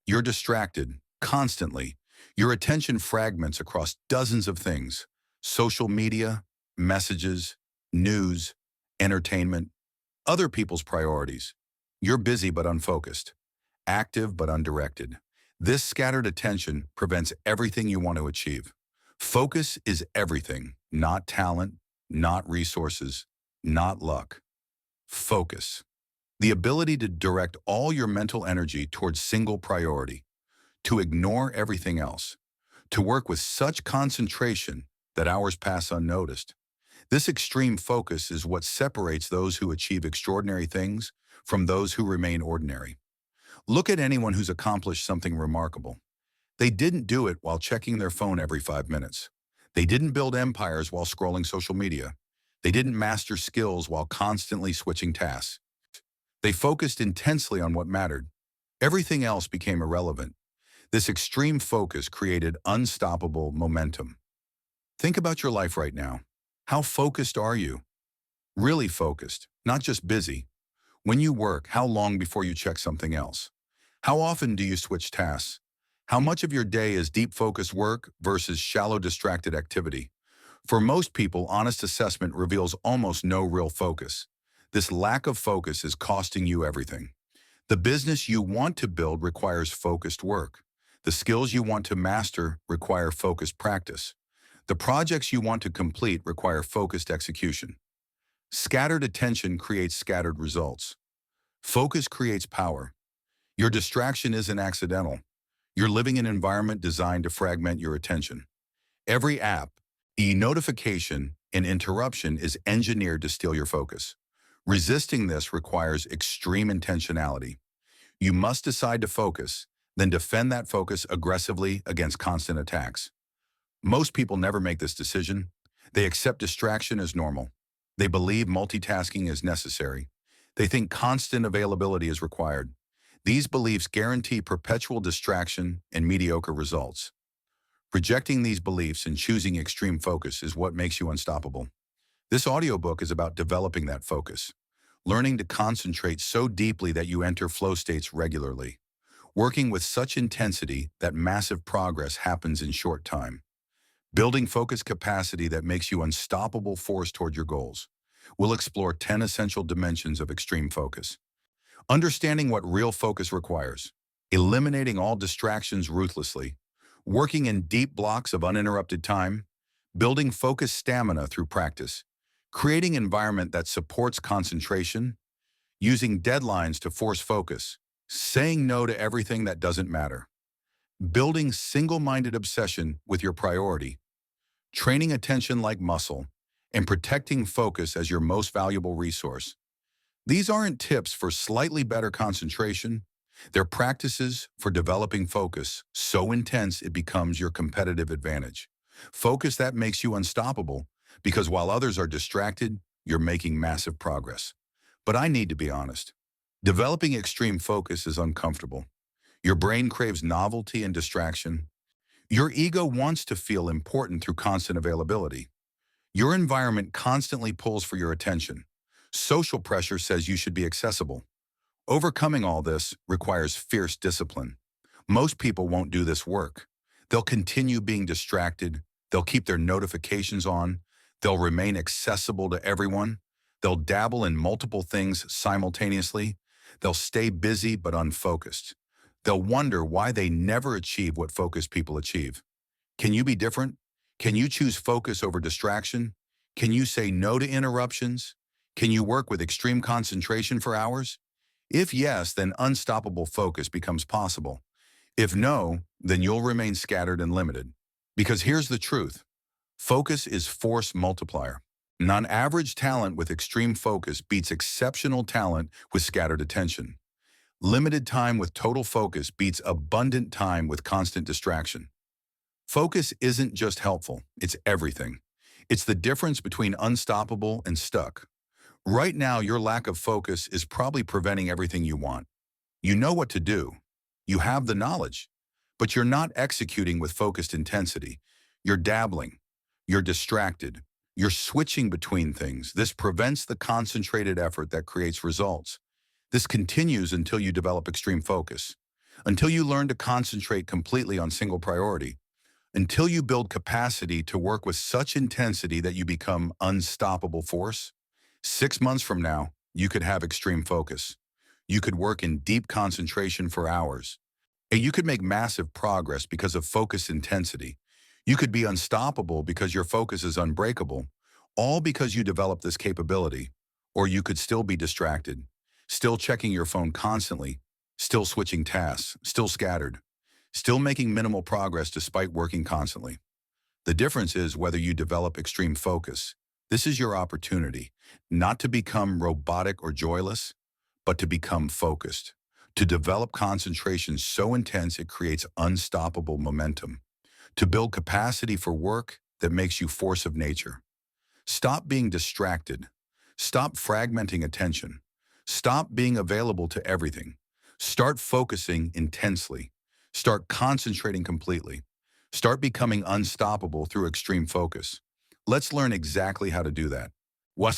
You're distracted constantly. Your attention fragments across dozens of things: social media, messages, news, entertainment, other people's priorities. You're busy but unfocused, active but undirected. This scattered attention prevents everything you want to achieve. Focus is everything, not talent, not resources, not luck. Focus. The ability to direct all your mental energy towards single priority, to ignore everything else, to work with such concentration that hours pass unnoticed. This extreme focus is what separates those who achieve extraordinary things from those who remain ordinary. Look at anyone who's accomplished something remarkable. They didn't do it while checking their phone every 5 minutes. They didn't build empires while scrolling social media. They didn't master skills while constantly switching tasks. They focused intensely on what mattered. Everything else became irrelevant. This extreme focus created unstoppable momentum. Think about your life right now. How focused are you? Really focused, not just busy. When you work, how long before you check something else? How often do you switch tasks? How much of your day is deep focused work versus shallow distracted activity? For most people, honest assessment reveals almost no real focus. This lack of focus is costing you everything. The business you want to build requires focused work. The skills you want to master require focused practice. The projects you want to complete require focused execution. Scattered attention creates scattered results. Focus creates power. Your distraction isn't accidental. You're living in an environment designed to fragment your attention. Every app, notification, and interruption is engineered to steal your focus. Resisting this requires extreme intentionality. You must decide to focus, then defend that focus aggressively against constant attacks. Most people never make this decision. They accept distraction as normal. They believe multitasking is necessary. They think constant availability is required. These beliefs guarantee perpetual distraction and mediocre results. Rejecting these beliefs and choosing extreme focus is what makes you unstoppable. This audiobook is about developing that focus, learning to concentrate so deeply that you enter flow states regularly, working with such intensity that massive progress happens in short time, building focus capacity that makes you unstoppable force toward your goals. We'll explore 10 essential dimensions of extreme focus. Understanding what real focus requires, eliminating all distractions ruthlessly, working in deep blocks of uninterrupted time, building focused stamina through practice, creating an environment that supports concentration, using deadlines to force focus, saying no to everything that doesn't matter, building single-minded obsession with your priority, training attention like muscle, and protecting focus as your most valuable resource. These aren't tips for slightly better concentration. They're practices for developing focus so intense it becomes your competitive advantage. Focus that makes you unstoppable, because while others are distracted, you're making massive progress. But I need to be honest. Developing extreme focus is uncomfortable. Your brain craves novelty and distraction. Your ego wants to feel important through constant availability. Your environment constantly pulls for your attention. Social pressure says you should be accessible. Overcoming all this requires fierce discipline. Most people won't do this work. They'll continue being distracted. They'll keep their notifications on. They'll remain accessible to everyone. They'll dabble in multiple things simultaneously. They'll stay busy but unfocused. They'll wonder why they never achieve what focused people achieve. Can you be different? Can you choose focus over distraction? Can you say no to interruptions? Can you work with extreme concentration for hours? If yes, then unstoppable focus becomes possible. If no, then you'll remain scattered and limited. Because here's the truth. Focus is force multiplier. Non-average talent with extreme focus beats exceptional talent with scattered attention. Limited time with total focus beats abundant time with constant distraction. Focus isn't just helpful, it's everything. It's the difference between unstoppable and stuck. Right now, your lack of focus is probably preventing everything you want. You know what to do. You have the knowledge, but you're not executing with focused intensity. You're dabbling. You're distracted. You're switching between things. This prevents the concentrated effort that creates results. This continues until you develop extreme focus. until you learn to concentrate completely on single priority, until you build capacity to work with such intensity that you become unstoppable force. 6 months from now, you could have extreme focus. You could work in deep concentration for hours. And you could make massive progress because of focus intensity. You could be unstoppable because your focus is unbreakable, all because you developed this capability. Or you could still be distracted, still checking your phone constantly, still switching tasks, still scattered, still making minimal progress despite working constantly. The difference is whether you develop extreme focus. This is your opportunity, not to become robotic or joyless, but to become focused, to develop concentration so intense it creates unstoppable momentum, to build capacity for work that makes you force of nature. Stop being distracted. Stop fragmenting attention. Stop being available to everything. Start focusing intensely. Start concentrating completely. Start becoming unstoppable through extreme focus. Let's learn exactly how to do that.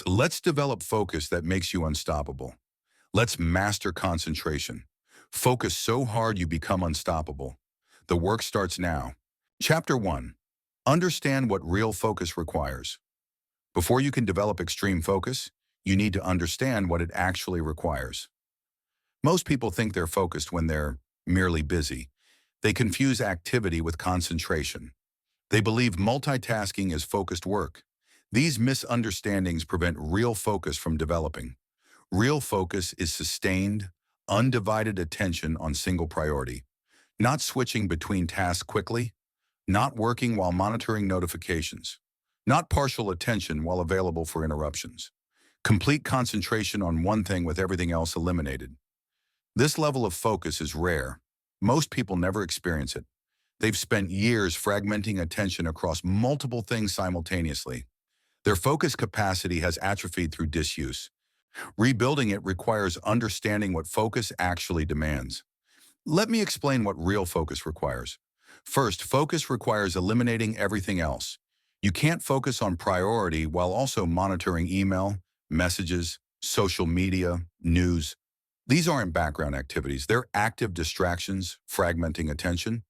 Let's develop focus that makes you unstoppable. Let's master concentration. Focus so hard you become unstoppable. The work starts now. Chapter 1. Understand what real focus requires. Before you can develop extreme focus, you need to understand what it actually requires. Most people think they're focused when they're merely busy. They confuse activity with concentration. They believe multitasking is focused work. These misunderstandings prevent real focus from developing. Real focus is sustained, undivided attention on single priority, not switching between tasks quickly, not working while monitoring notifications, not partial attention while available for interruptions. Complete concentration on one thing with everything else eliminated. This level of focus is rare. Most people never experience it. They've spent years fragmenting attention across multiple things simultaneously. Their focus capacity has atrophied through disuse. Rebuilding it requires understanding what focus actually demands. Let me explain what real focus requires. First, focus requires eliminating everything else. You can't focus on priority while also monitoring email, messages, social media, news. These aren't background activities. They're active distractions, fragmenting attention.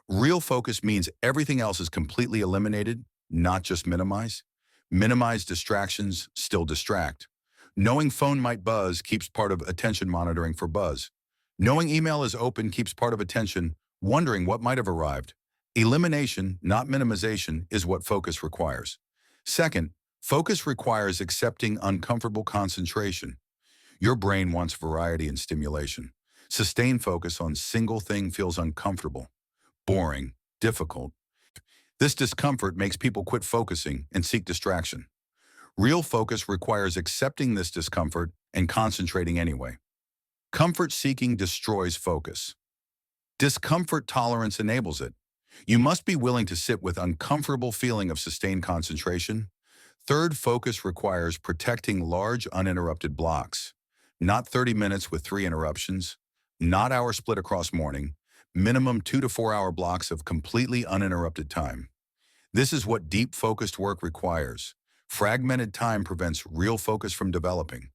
Real focus means everything else is completely eliminated, not just minimized. Minimize distractions, still distract. Knowing phone might buzz keeps part of attention monitoring for buzz. Knowing email is open keeps part of attention wondering what might have arrived. Elimination, not minimization, is what focus requires. Second, focus requires accepting uncomfortable concentration. Your brain wants variety and stimulation. Sustained focus on single thing feels uncomfortable, boring, difficult. This discomfort makes people quit focusing and seek distraction. Real focus requires accepting this discomfort and concentrating anyway. Comfort seeking destroys focus. Discomfort tolerance enables it. You must be willing to sit with uncomfortable feeling of sustained concentration. Third, focus requires protecting large uninterrupted blocks. Not 30 minutes with 3 interruptions, not hour split across morning, minimum 2 to 4 hour blocks of completely uninterrupted time. This is what deep focused work requires. Fragmented time prevents real focus from developing.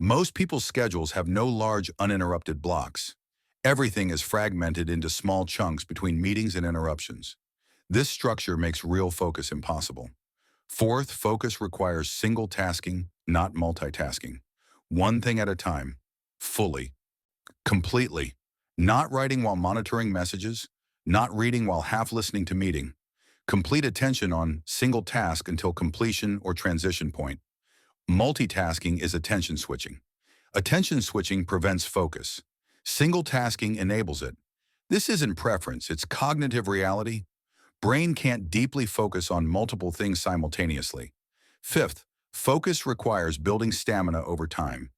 Most people's schedules have no large uninterrupted blocks. Everything is fragmented into small chunks between meetings and interruptions. This structure makes real focus impossible. Fourth, focus requires single tasking, not multitasking. One thing at a time, fully, completely. Not writing while monitoring messages, not reading while half listening to meeting. Complete attention on single task until completion or transition point. Multitasking is attention switching. Attention switching prevents focus. Single tasking enables it. This isn't preference, it's cognitive reality. Brain can't deeply focus on multiple things simultaneously. Fifth, focus requires building stamina over time.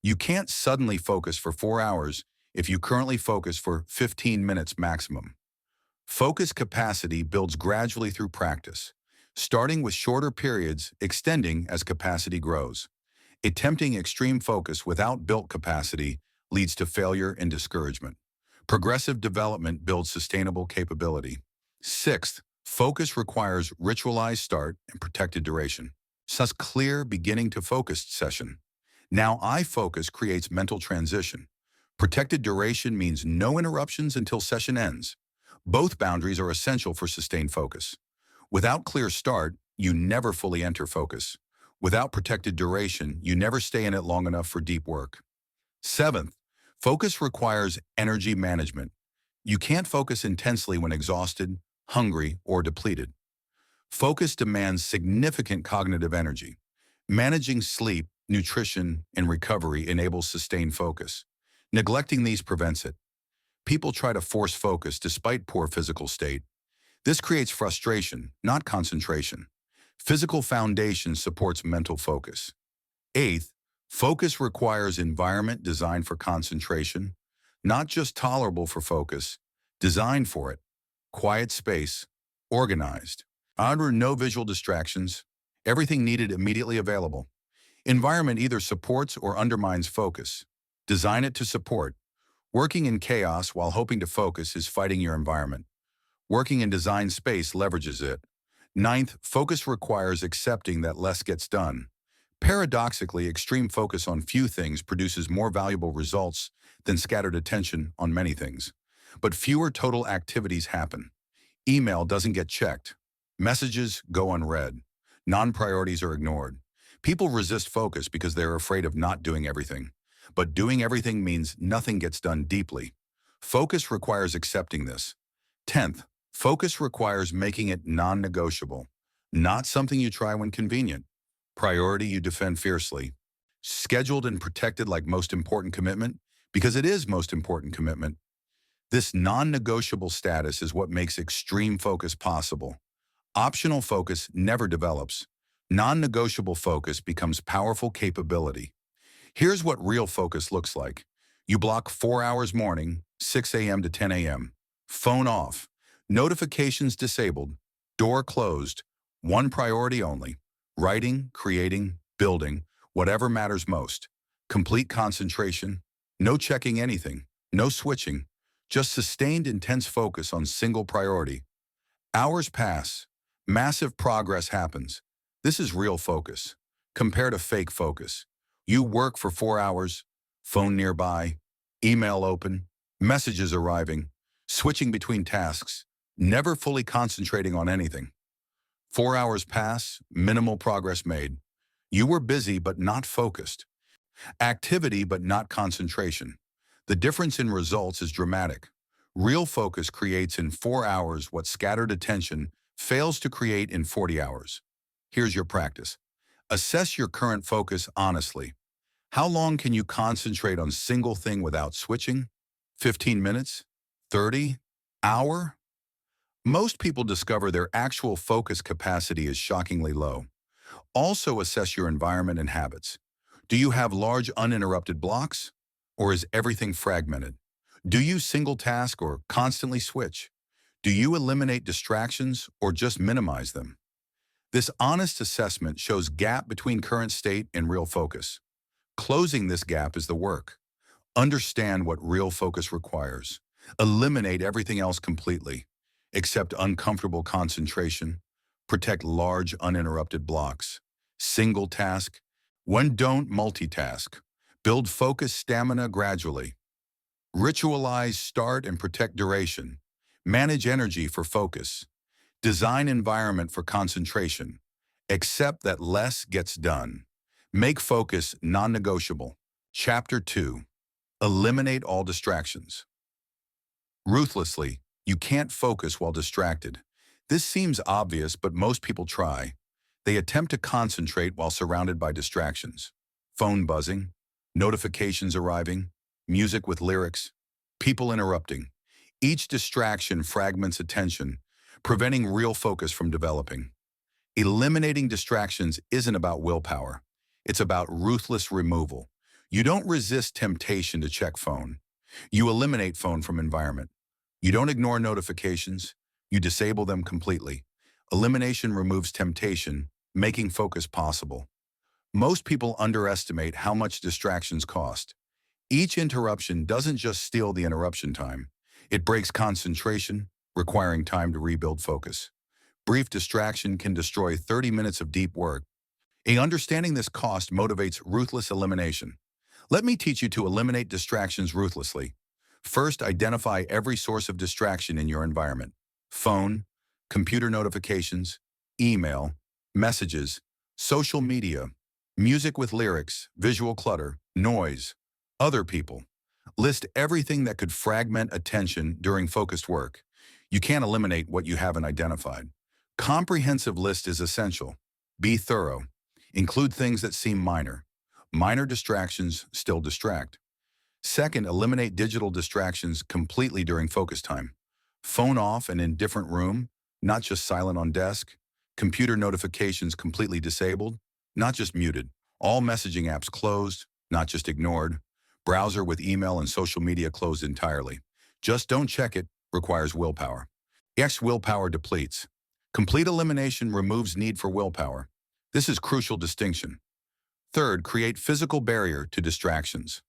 You can't suddenly focus for 4 hours if you currently focus for 15 minutes maximum. Focus capacity builds gradually through practice, starting with shorter periods, extending as capacity grows. Attempting extreme focus without built capacity leads to failure and discouragement. Progressive development builds sustainable capability. Sixth, focus requires ritualized start and protected duration. Such clear beginning to focused session. Now I focus creates mental transition. Protected duration means no interruptions until session ends. Both boundaries are essential for sustained focus. Without clear start, you never fully enter focus. Without protected duration, you never stay in it long enough for deep work. Seventh, focus requires energy management. You can't focus intensely when exhausted, hungry, or depleted. Focus demands significant cognitive energy. Managing sleep, nutrition, and recovery enables sustained focus. Neglecting these prevents it. People try to force focus despite poor physical state. This creates frustration, not concentration. Physical foundation supports mental focus. Eighth, focus requires environment designed for concentration, not just tolerable for focus, designed for it. Quiet space, organized. No visual distractions, everything needed immediately available. Environment either supports or undermines focus. Design it to support. Working in chaos while hoping to focus is fighting your environment. Working in design space leverages it. Ninth, focus requires accepting that less gets done. Paradoxically, extreme focus on few things produces more valuable results than scattered attention on many things. But fewer total activities happen. Email doesn't get checked. Messages go unread. Non-priorities are ignored. People resist focus because they're afraid of not doing everything. But doing everything means nothing gets done deeply. Focus requires accepting this. 10th, focus requires making it non-negotiable, not something you try when convenient. Priority you defend fiercely. Scheduled and protected like most important commitment, because it is most important commitment. This non-negotiable status is what makes extreme focus possible. Optional focus never develops. Non-negotiable focus becomes powerful capability. Here's what real focus looks like. You block 4 hours morning, 6 a.m. to 10 a.m. Phone off. Notifications disabled. Door closed. One priority only. Writing, creating, building, whatever matters most. Complete concentration. No checking anything. No switching. Just sustained intense focus on single priority. Hours pass. Massive progress happens. This is real focus. Compare to fake focus. You work for 4 hours, phone nearby, email open, messages arriving, switching between tasks, never fully concentrating on anything. 4 hours pass, minimal progress made. You were busy but not focused. Activity but not concentration. The difference in results is dramatic. Real focus creates in 4 hours what scattered attention fails to create in 40 hours. Here's your practice. Assess your current focus honestly. How long can you concentrate on a single thing without switching? 15 minutes? 30? Hour? Most people discover their actual focus capacity is shockingly low. Also assess your environment and habits. Do you have large uninterrupted blocks? Or is everything fragmented? Do you single task or constantly switch? Do you eliminate distractions or just minimize them? This honest assessment shows gap between current state and real focus. Closing this gap is the work. Understand what real focus requires. Eliminate everything else completely. Accept uncomfortable concentration. Protect large uninterrupted blocks. Single task. Don't multitask. Build focus stamina gradually. Ritualize start and protect duration. Manage energy for focus. Design environment for concentration. Accept that less gets done. Make focus non-negotiable. Chapter 2. Eliminate all distractions. Ruthlessly, you can't focus while distracted. This seems obvious, but most people try. They attempt to concentrate while surrounded by distractions. Phone buzzing, notifications arriving, music with lyrics, people interrupting. Each distraction fragments attention, preventing real focus from developing. Eliminating distractions isn't about willpower. It's about ruthless removal. You don't resist temptation to check phone. You eliminate phone from environment. You don't ignore notifications. You disable them completely. Elimination removes temptation, making focus possible. Most people underestimate how much distractions cost. Each interruption doesn't just steal the interruption time. It breaks concentration, requiring time to rebuild focus. Brief distraction can destroy 30 minutes of deep work. Understanding this cost motivates ruthless elimination. Let me teach you to eliminate distractions ruthlessly. First, identify every source of distraction in your environment. Phone, computer notifications, email, messages, social media, music with lyrics, visual clutter, noise, other people. List everything that could fragment attention during focused work. You can't eliminate what you haven't identified. Comprehensive list is essential. Be thorough. Include things that seem minor. Minor distractions still distract. Second, eliminate digital distractions completely during focus time. Phone off and in different room, not just silent on desk. Computer notifications completely disabled, not just muted. All messaging apps closed, not just ignored. Browser with email and social media closed entirely. Just don't check it requires willpower. Willpower depletes. Complete elimination removes need for willpower. This is crucial distinction. Third, create physical barrier to distractions.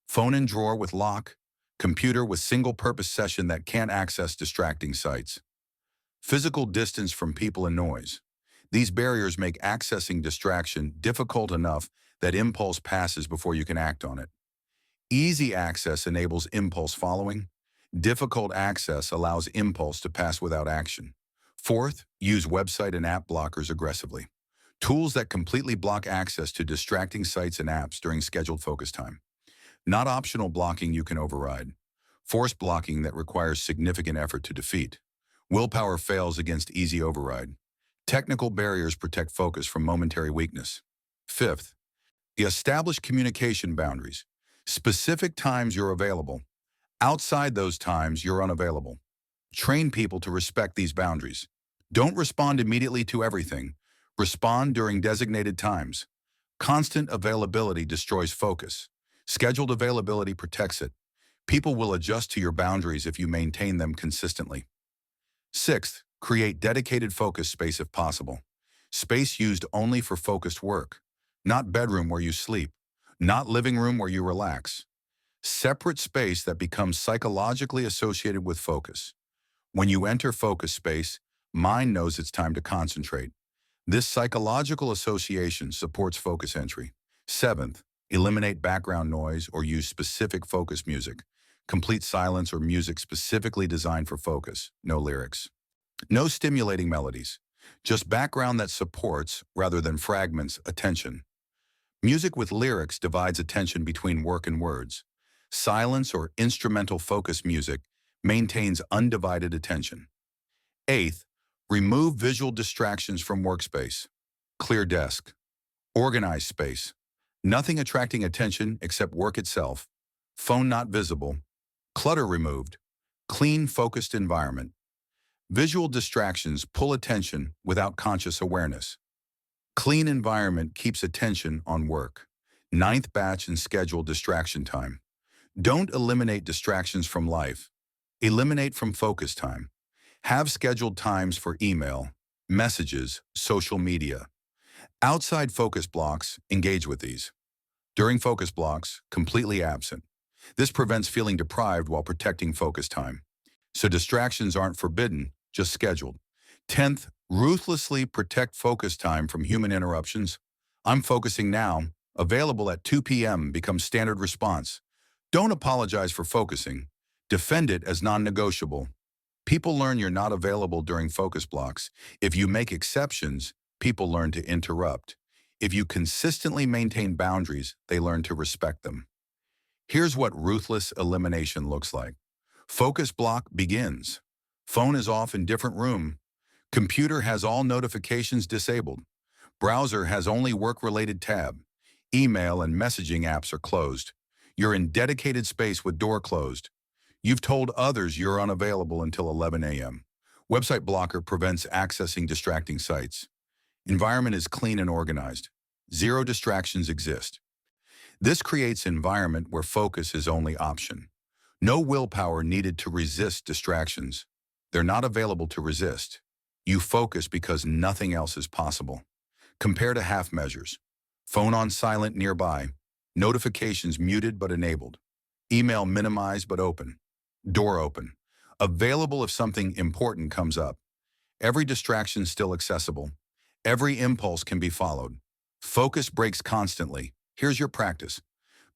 Phone in drawer with lock, computer with single-purpose session that can't access distracting sites. Physical distance from people and noise. These barriers make accessing distraction difficult enough that impulse passes before you can act on it. Easy access enables impulse following. Difficult access allows impulse to pass without action. Fourth, use website and app blockers aggressively. Tools that completely block access to distracting sites and apps during scheduled focus time. Not optional blocking you can override. Forced blocking that requires significant effort to defeat. Willpower fails against easy override. Technical barriers protect focus from momentary weakness. Fifth, establish communication boundaries. Specific times you're available. Outside those times, you're unavailable. Train people to respect these boundaries. Don't respond immediately to everything. Respond during designated times. Constant availability destroys focus. Scheduled availability protects it. People will adjust to your boundaries if you maintain them consistently. Sixth, create dedicated focus space if possible. Space used only for focused work. Not bedroom where you sleep. Not living room where you relax. Separate space that becomes psychologically associated with focus. When you enter focus space, mind knows it's time to concentrate. This psychological association supports focus entry. Seventh, eliminate background noise or use specific focus music. Complete silence or music specifically designed for focus, no lyrics. No stimulating melodies, just background that supports, rather than fragments, attention. Music with lyrics divides attention between work and words. Silence or instrumental focus music maintains undivided attention. Eighth, remove visual distractions from workspace. Clear desk. Organize space. Nothing attracting attention except work itself. Phone not visible. Clutter removed. Clean, focused environment. Visual distractions pull attention without conscious awareness. Clean environment keeps attention on work. Ninth, batch and schedule distraction time. Don't eliminate distractions from life. Eliminate from focus time. Have scheduled times for email, messages, social media. Outside focus blocks, engage with these. During focus blocks, completely absent. This prevents feeling deprived while protecting focus time. So distractions aren't forbidden, just scheduled. 10th, ruthlessly protect focus time from human interruptions. I'm focusing now. Available at 2 p.m. becomes standard response. Don't apologize for focusing. Defend it as non-negotiable. People learn you're not available during focus blocks. If you make exceptions, people learn to interrupt. If you consistently maintain boundaries, they learn to respect them. Here's what ruthless elimination looks like. Focus block begins. Phone is off in different room. Computer has all notifications disabled. Browser has only work-related tab. Email and messaging apps are closed. You're in dedicated space with door closed. You've told others you're unavailable until 11 a.m. Website blocker prevents accessing distracting sites. Environment is clean and organized. Zero distractions exist. This creates environment where focus is only option. No willpower needed to resist distractions. They're not available to resist. You focus because nothing else is possible. Compare to half measures. Phone on silent nearby. Notifications muted but enabled. Email minimized but open. Door open. Available if something important comes up. Every distraction still accessible. Every impulse can be followed. Focus breaks constantly. Here's your practice.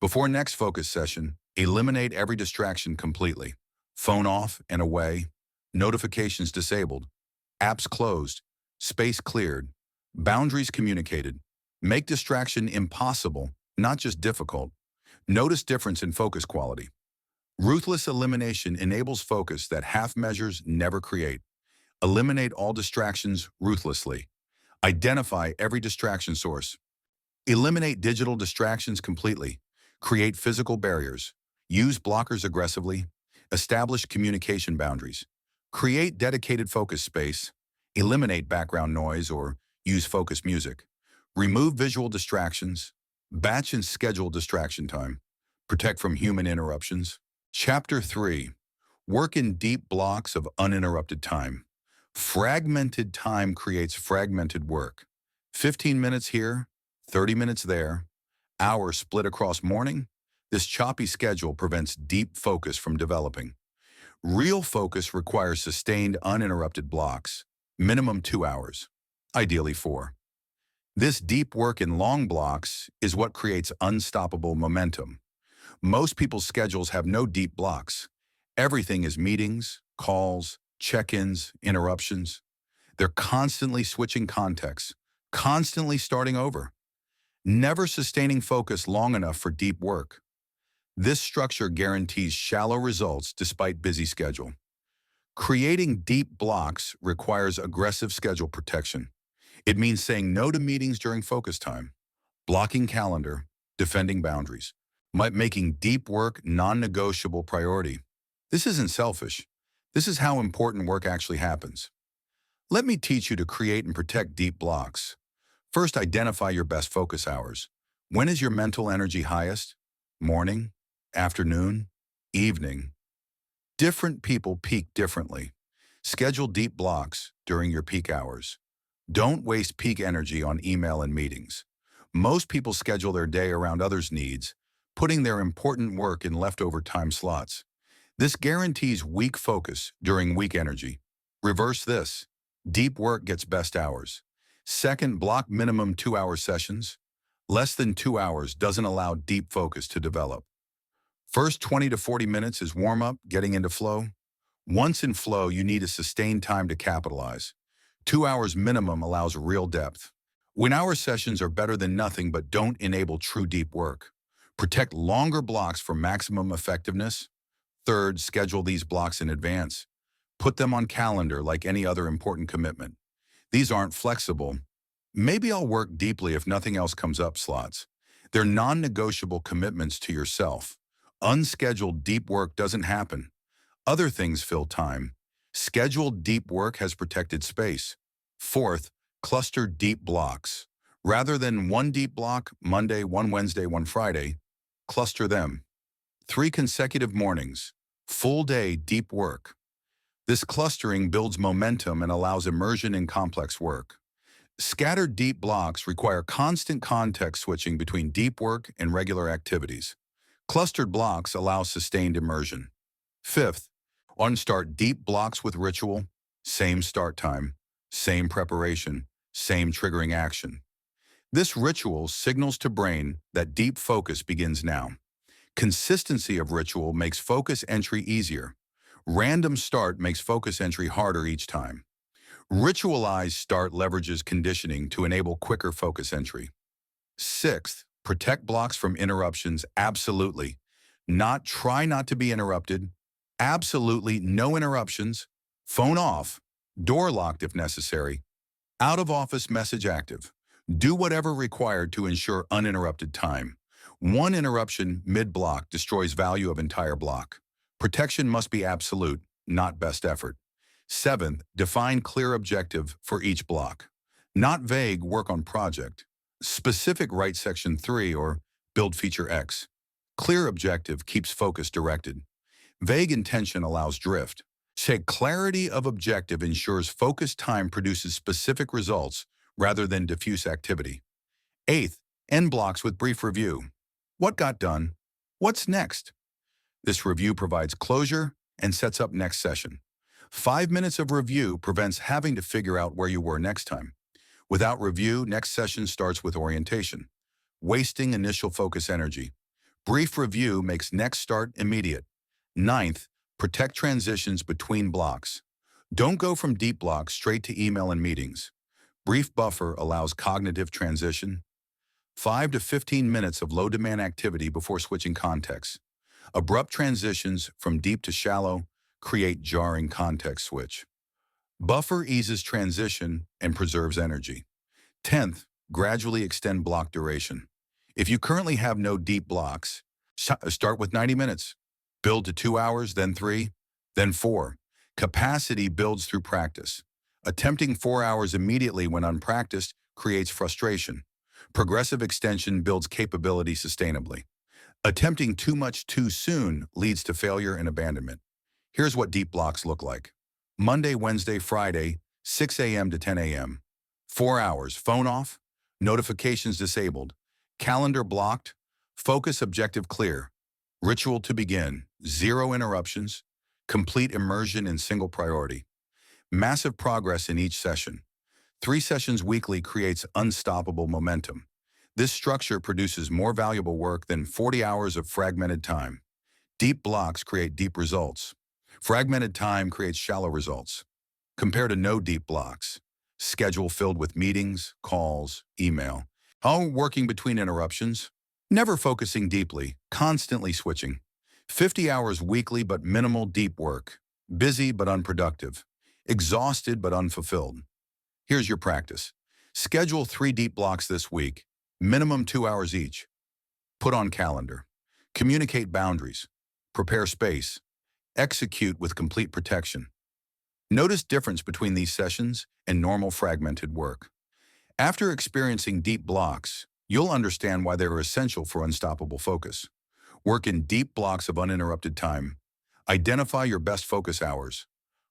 Before next focus session, eliminate every distraction completely. Phone off and away, notifications disabled, apps closed, space cleared, boundaries communicated. Make distraction impossible, not just difficult. Notice difference in focus quality. Ruthless elimination enables focus that half measures never create. Eliminate all distractions ruthlessly. Identify every distraction source. Eliminate digital distractions completely. Create physical barriers. Use blockers aggressively. Establish communication boundaries. Create dedicated focus space. Eliminate background noise or use focus music. Remove visual distractions. Batch and schedule distraction time. Protect from human interruptions. Chapter 3. Work in deep blocks of uninterrupted time. Fragmented time creates fragmented work. 15 minutes here, 30 minutes there, hours split across morning. This choppy schedule prevents deep focus from developing. Real focus requires sustained, uninterrupted blocks, minimum 2 hours, ideally 4. This deep work in long blocks is what creates unstoppable momentum. Most people's schedules have no deep blocks. Everything is meetings, calls, check-ins, interruptions. They're constantly switching contexts, constantly starting over, never sustaining focus long enough for deep work. This structure guarantees shallow results despite busy schedule. Creating deep blocks requires aggressive schedule protection. It means saying no to meetings during focus time, blocking calendar, defending boundaries, making deep work non-negotiable priority. This isn't selfish. This is how important work actually happens. Let me teach you to create and protect deep blocks. First, identify your best focus hours. When is your mental energy highest? Morning, afternoon, evening. Different people peak differently. Schedule deep blocks during your peak hours. Don't waste peak energy on email and meetings. Most people schedule their day around others' needs, putting their important work in leftover time slots. This guarantees weak focus during weak energy. Reverse this. Deep work gets best hours. Second, block minimum 2-hour sessions. Less than 2 hours doesn't allow deep focus to develop. First 20 to 40 minutes is warm-up, getting into flow. Once in flow, you need a sustained time to capitalize. 2 hours minimum allows real depth. One-hour sessions are better than nothing but don't enable true deep work. Protect longer blocks for maximum effectiveness. Third, schedule these blocks in advance. Put them on calendar like any other important commitment. These aren't flexible. Maybe I'll work deeply if nothing else comes up slots. They're non-negotiable commitments to yourself. Unscheduled deep work doesn't happen. Other things fill time. Scheduled deep work has protected space. Fourth, cluster deep blocks. Rather than one deep block, Monday, one Wednesday, one Friday, cluster them. 3 consecutive mornings, full day deep work. This clustering builds momentum and allows immersion in complex work. Scattered deep blocks require constant context switching between deep work and regular activities. Clustered blocks allow sustained immersion. Fifth, start deep blocks with ritual, same start time, same preparation, same triggering action. This ritual signals to brain that deep focus begins now. Consistency of ritual makes focus entry easier. Random start makes focus entry harder each time. Ritualized start leverages conditioning to enable quicker focus entry. Sixth, protect blocks from interruptions absolutely. Try not to be interrupted. Absolutely no interruptions. Phone off. Door locked if necessary. Out of office message active. Do whatever required to ensure uninterrupted time. One interruption mid-block destroys value of entire block. Protection must be absolute, not best effort. Seventh, define clear objective for each block. Not vague, work on project. Specific, write section 3 or build feature X. Clear objective keeps focus directed. Vague intention allows drift. Say clarity of objective ensures focused time produces specific results rather than diffuse activity. Eighth, end blocks with brief review. What got done? What's next? This review provides closure and sets up next session. 5 minutes of review prevents having to figure out where you were next time. Without review, next session starts with orientation, wasting initial focus energy. Brief review makes next start immediate. Ninth, protect transitions between blocks. Don't go from deep blocks straight to email and meetings. Brief buffer allows cognitive transition. 5 to 15 minutes of low-demand activity before switching contexts. Abrupt transitions from deep to shallow create jarring context switch. Buffer eases transition and preserves energy. 10th, gradually extend block duration. If you currently have no deep blocks, start with 90 minutes. Build to 2 hours, then 3, then 4. Capacity builds through practice. Attempting 4 hours immediately when unpracticed creates frustration. Progressive extension builds capability sustainably. Attempting too much too soon leads to failure and abandonment. Here's what deep blocks look like. Monday, Wednesday, Friday, 6 a.m. to 10 a.m. 4 hours, phone off, notifications disabled, calendar blocked, focus objective clear, ritual to begin, 0 interruptions, complete immersion in single priority. Massive progress in each session. 3 sessions weekly creates unstoppable momentum. This structure produces more valuable work than 40 hours of fragmented time. Deep blocks create deep results. Fragmented time creates shallow results. Compare to no deep blocks. Schedule filled with meetings, calls, email. All working between interruptions. Never focusing deeply, constantly switching. 50 hours weekly but minimal deep work. Busy but unproductive. Exhausted but unfulfilled. Here's your practice. Schedule 3 deep blocks this week, minimum 2 hours each. Put on calendar. Communicate boundaries. Prepare space. Execute with complete protection. Notice difference between these sessions and normal fragmented work. After experiencing deep blocks, you'll understand why they are essential for unstoppable focus. Work in deep blocks of uninterrupted time. Identify your best focus hours.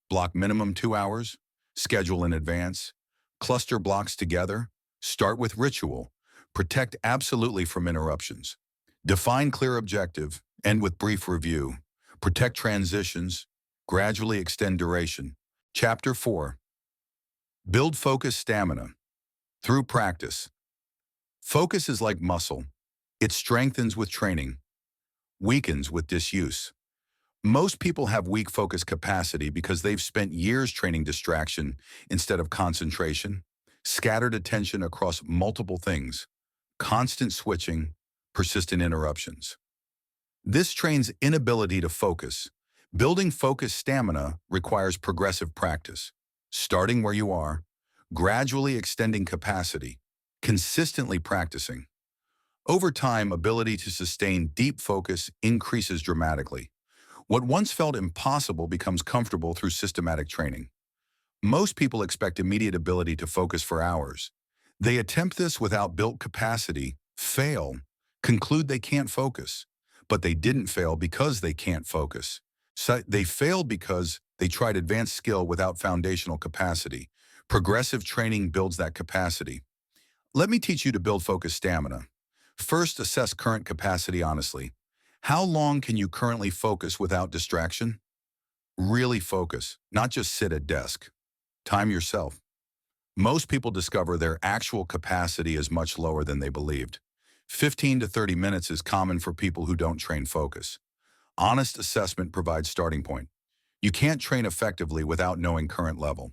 Block minimum 2 hours. Schedule in advance. Cluster blocks together. Start with ritual. Protect absolutely from interruptions. Define clear objective. End with brief review. Protect transitions. Gradually extend duration. Chapter 4. Build focus stamina. Through practice. Focus is like muscle. It strengthens with training, weakens with disuse. Most people have weak focus capacity because they've spent years training distraction instead of concentration, scattered attention across multiple things, constant switching, persistent interruptions. This trains inability to focus. Building focus stamina requires progressive practice, starting where you are, gradually extending capacity, consistently practicing. Over time, ability to sustain deep focus increases dramatically. What once felt impossible becomes comfortable through systematic training. Most people expect immediate ability to focus for hours. They attempt this without built capacity, fail, conclude they can't focus. But they didn't fail because they can't focus. So they failed because they tried advanced skill without foundational capacity. Progressive training builds that capacity. Let me teach you to build focus stamina. First, assess current capacity honestly. How long can you currently focus without distraction? Really focus, not just sit at desk. Time yourself. Most people discover their actual capacity is much lower than they believed. 15 to 30 minutes is common for people who don't train focus. Honest assessment provides starting point. You can't train effectively without knowing current level.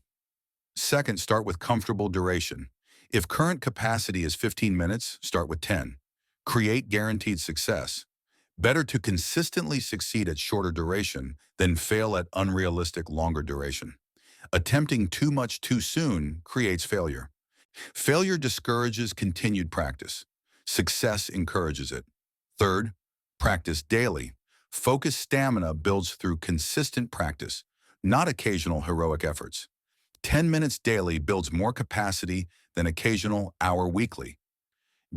Second, start with comfortable duration. If current capacity is 15 minutes, start with 10. Create guaranteed success. Better to consistently succeed at shorter duration than fail at unrealistic longer duration. Attempting too much too soon creates failure. Failure discourages continued practice. Success encourages it. Third, practice daily. Focus stamina builds through consistent practice, not occasional heroic efforts. 10 minutes daily builds more capacity than occasional hour weekly.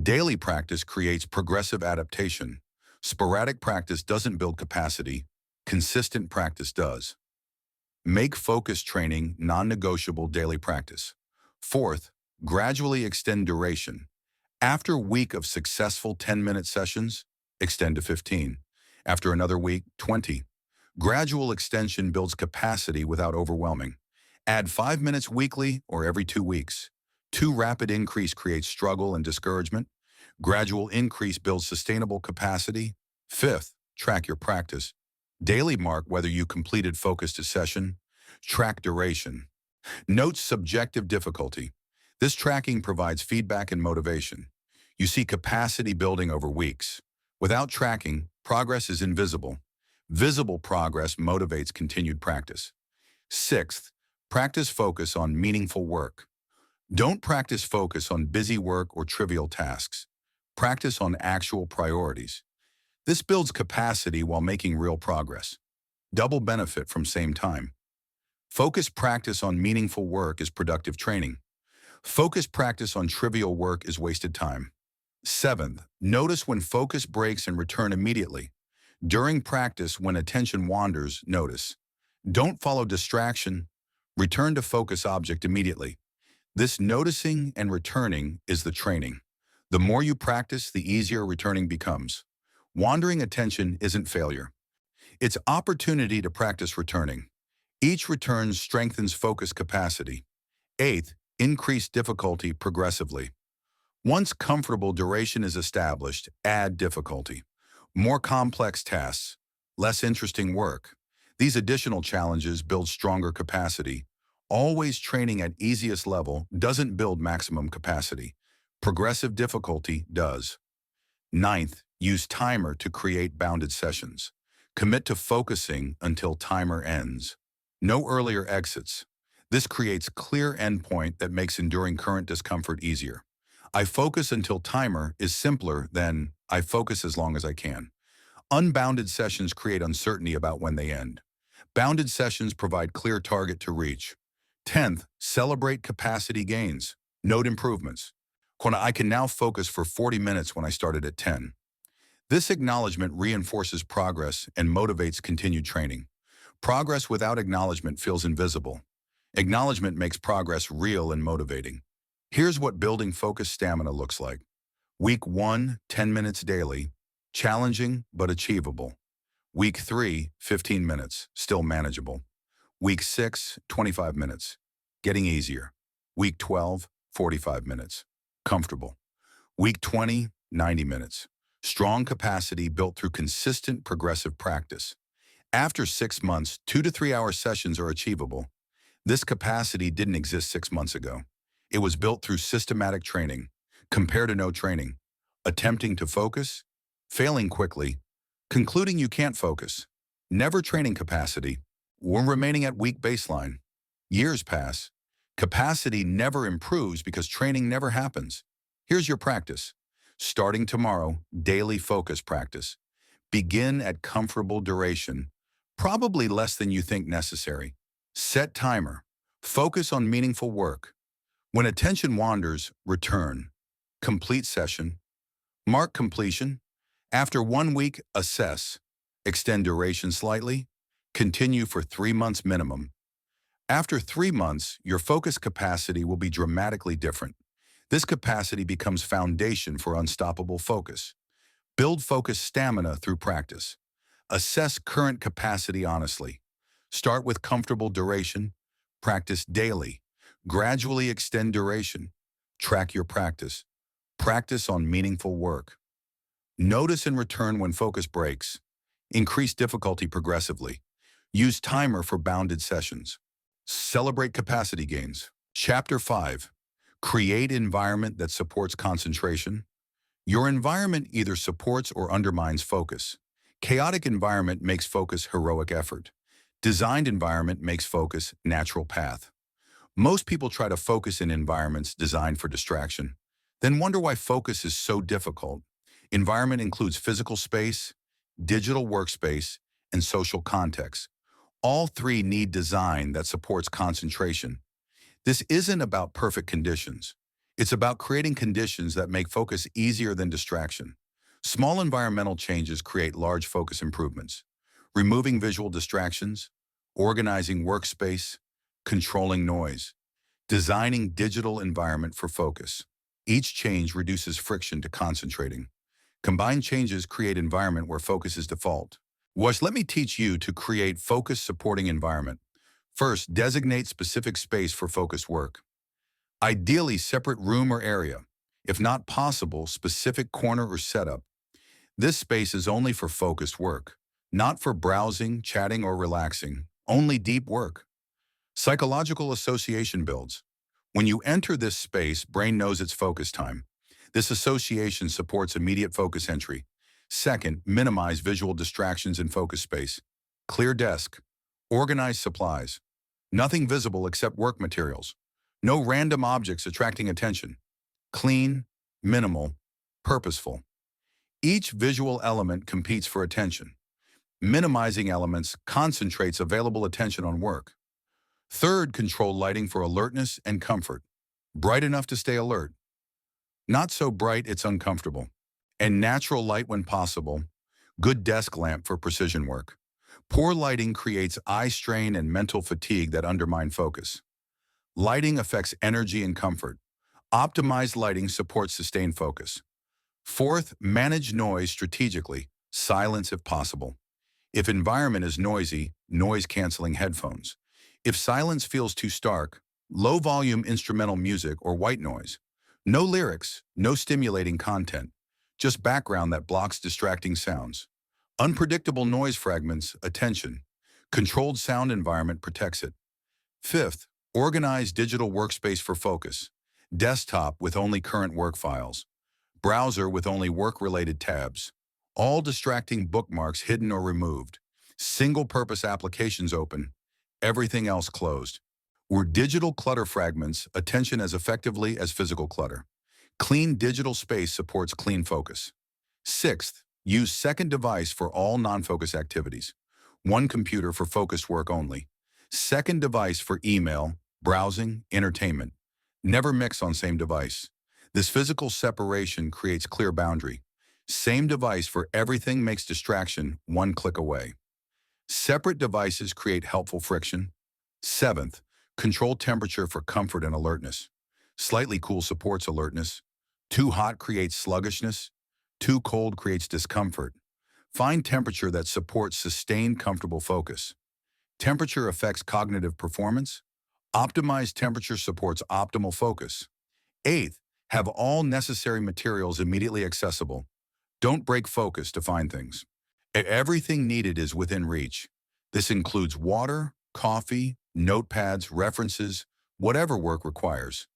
Daily practice creates progressive adaptation. Sporadic practice doesn't build capacity. Consistent practice does. Make focus training non-negotiable daily practice. Fourth, gradually extend duration. After a week of successful 10-minute sessions, extend to 15. After another week, 20. Gradual extension builds capacity without overwhelming. Add 5 minutes weekly or every 2 weeks. Too rapid increase creates struggle and discouragement. Gradual increase builds sustainable capacity. Fifth, track your practice. Daily mark whether you completed focused session. Track duration. Note subjective difficulty. This tracking provides feedback and motivation. You see capacity building over weeks. Without tracking, progress is invisible. Visible progress motivates continued practice. Sixth, practice focus on meaningful work. Don't practice focus on busy work or trivial tasks. Practice on actual priorities. This builds capacity while making real progress. Double benefit from same time. Focus practice on meaningful work is productive training. Focus practice on trivial work is wasted time. Seventh, notice when focus breaks and return immediately. During practice, when attention wanders, notice. Don't follow distraction. Return to focus object immediately. This noticing and returning is the training. The more you practice, the easier returning becomes. Wandering attention isn't failure. It's opportunity to practice returning. Each return strengthens focus capacity. Eighth, increase difficulty progressively. Once comfortable duration is established, add difficulty. More complex tasks, less interesting work. These additional challenges build stronger capacity. Always training at easiest level doesn't build maximum capacity. Progressive difficulty does. Ninth, use timer to create bounded sessions. Commit to focusing until timer ends. No earlier exits. This creates clear endpoint that makes enduring current discomfort easier. I focus until timer is simpler than I focus as long as I can. Unbounded sessions create uncertainty about when they end. Bounded sessions provide clear target to reach. 10th, celebrate capacity gains. Note improvements. I can now focus for 40 minutes when I started at 10. This acknowledgement reinforces progress and motivates continued training. Progress without acknowledgement feels invisible. Acknowledgement makes progress real and motivating. Here's what building focus stamina looks like. Week 1, 10 minutes daily. Challenging but achievable. Week 3, 15 minutes, still manageable. Week 6, 25 minutes, getting easier. Week 12, 45 minutes, comfortable. Week 20, 90 minutes. Strong capacity built through consistent progressive practice. After 6 months, 2 to 3 hour sessions are achievable. This capacity didn't exist 6 months ago. It was built through systematic training, compared to no training, attempting to focus, failing quickly, concluding you can't focus, never training capacity, or remaining at weak baseline. Years pass. Capacity never improves because training never happens. Here's your practice. Starting tomorrow, daily focus practice. Begin at comfortable duration, probably less than you think necessary. Set timer. Focus on meaningful work. When attention wanders, return. Complete session. Mark completion. After 1 week, assess. Extend duration slightly. Continue for 3 months minimum. After 3 months, your focus capacity will be dramatically different. This capacity becomes foundation for unstoppable focus. Build focus stamina through practice. Assess current capacity honestly. Start with comfortable duration. Practice daily. Gradually extend duration. Track your practice. Practice on meaningful work. Notice and return when focus breaks. Increase difficulty progressively. Use timer for bounded sessions. Celebrate capacity gains. Chapter 5. Create environment that supports concentration. Your environment either supports or undermines focus. Chaotic environment makes focus heroic effort. Designed environment makes focus natural path. Most people try to focus in environments designed for distraction, then wonder why focus is so difficult. Environment includes physical space, digital workspace, and social context. All three need design that supports concentration. This isn't about perfect conditions. It's about creating conditions that make focus easier than distraction. Small environmental changes create large focus improvements. Removing visual distractions, organizing workspace, controlling noise, designing digital environment for focus. Each change reduces friction to concentrating. Combined changes create environment where focus is default. Let me teach you to create focus supporting environment. First, designate specific space for focused work. Ideally, separate room or area. If not possible, specific corner or setup. This space is only for focused work, not for browsing, chatting, or relaxing, only deep work. Psychological association builds. When you enter this space, brain knows it's focus time. This association supports immediate focus entry. Second, minimize visual distractions in focus space. Clear desk. Organize supplies. Nothing visible except work materials. No random objects attracting attention. Clean, minimal, purposeful. Each visual element competes for attention. Minimizing elements concentrates available attention on work. Third, control lighting for alertness and comfort. Bright enough to stay alert. Not so bright it's uncomfortable. And natural light when possible. Good desk lamp for precision work. Poor lighting creates eye strain and mental fatigue that undermine focus. Lighting affects energy and comfort. Optimized lighting supports sustained focus. Fourth, manage noise strategically. Silence if possible. If environment is noisy, noise-canceling headphones. If silence feels too stark, low-volume instrumental music or white noise. No lyrics, no stimulating content, just background that blocks distracting sounds. Unpredictable noise fragments attention. Controlled sound environment protects it. Fifth, organize digital workspace for focus. Desktop with only current work files. Browser with only work-related tabs. All distracting bookmarks hidden or removed. Single-purpose applications open. Everything else closed. Were digital clutter fragments attention as effectively as physical clutter. Clean digital space supports clean focus. Sixth, use second device for all non-focus activities. One computer for focused work only. Second device for email, browsing, entertainment. Never mix on same device. This physical separation creates clear boundary. Same device for everything makes distraction one click away. Separate devices create helpful friction. Seventh, control temperature for comfort and alertness. Slightly cool supports alertness. Too hot creates sluggishness. Too cold creates discomfort. Find temperature that supports sustained comfortable focus. Temperature affects cognitive performance. Optimized temperature supports optimal focus. Eighth, have all necessary materials immediately accessible. Don't break focus to find things. Everything needed is within reach. This includes water, coffee, notepads, references, whatever work requires.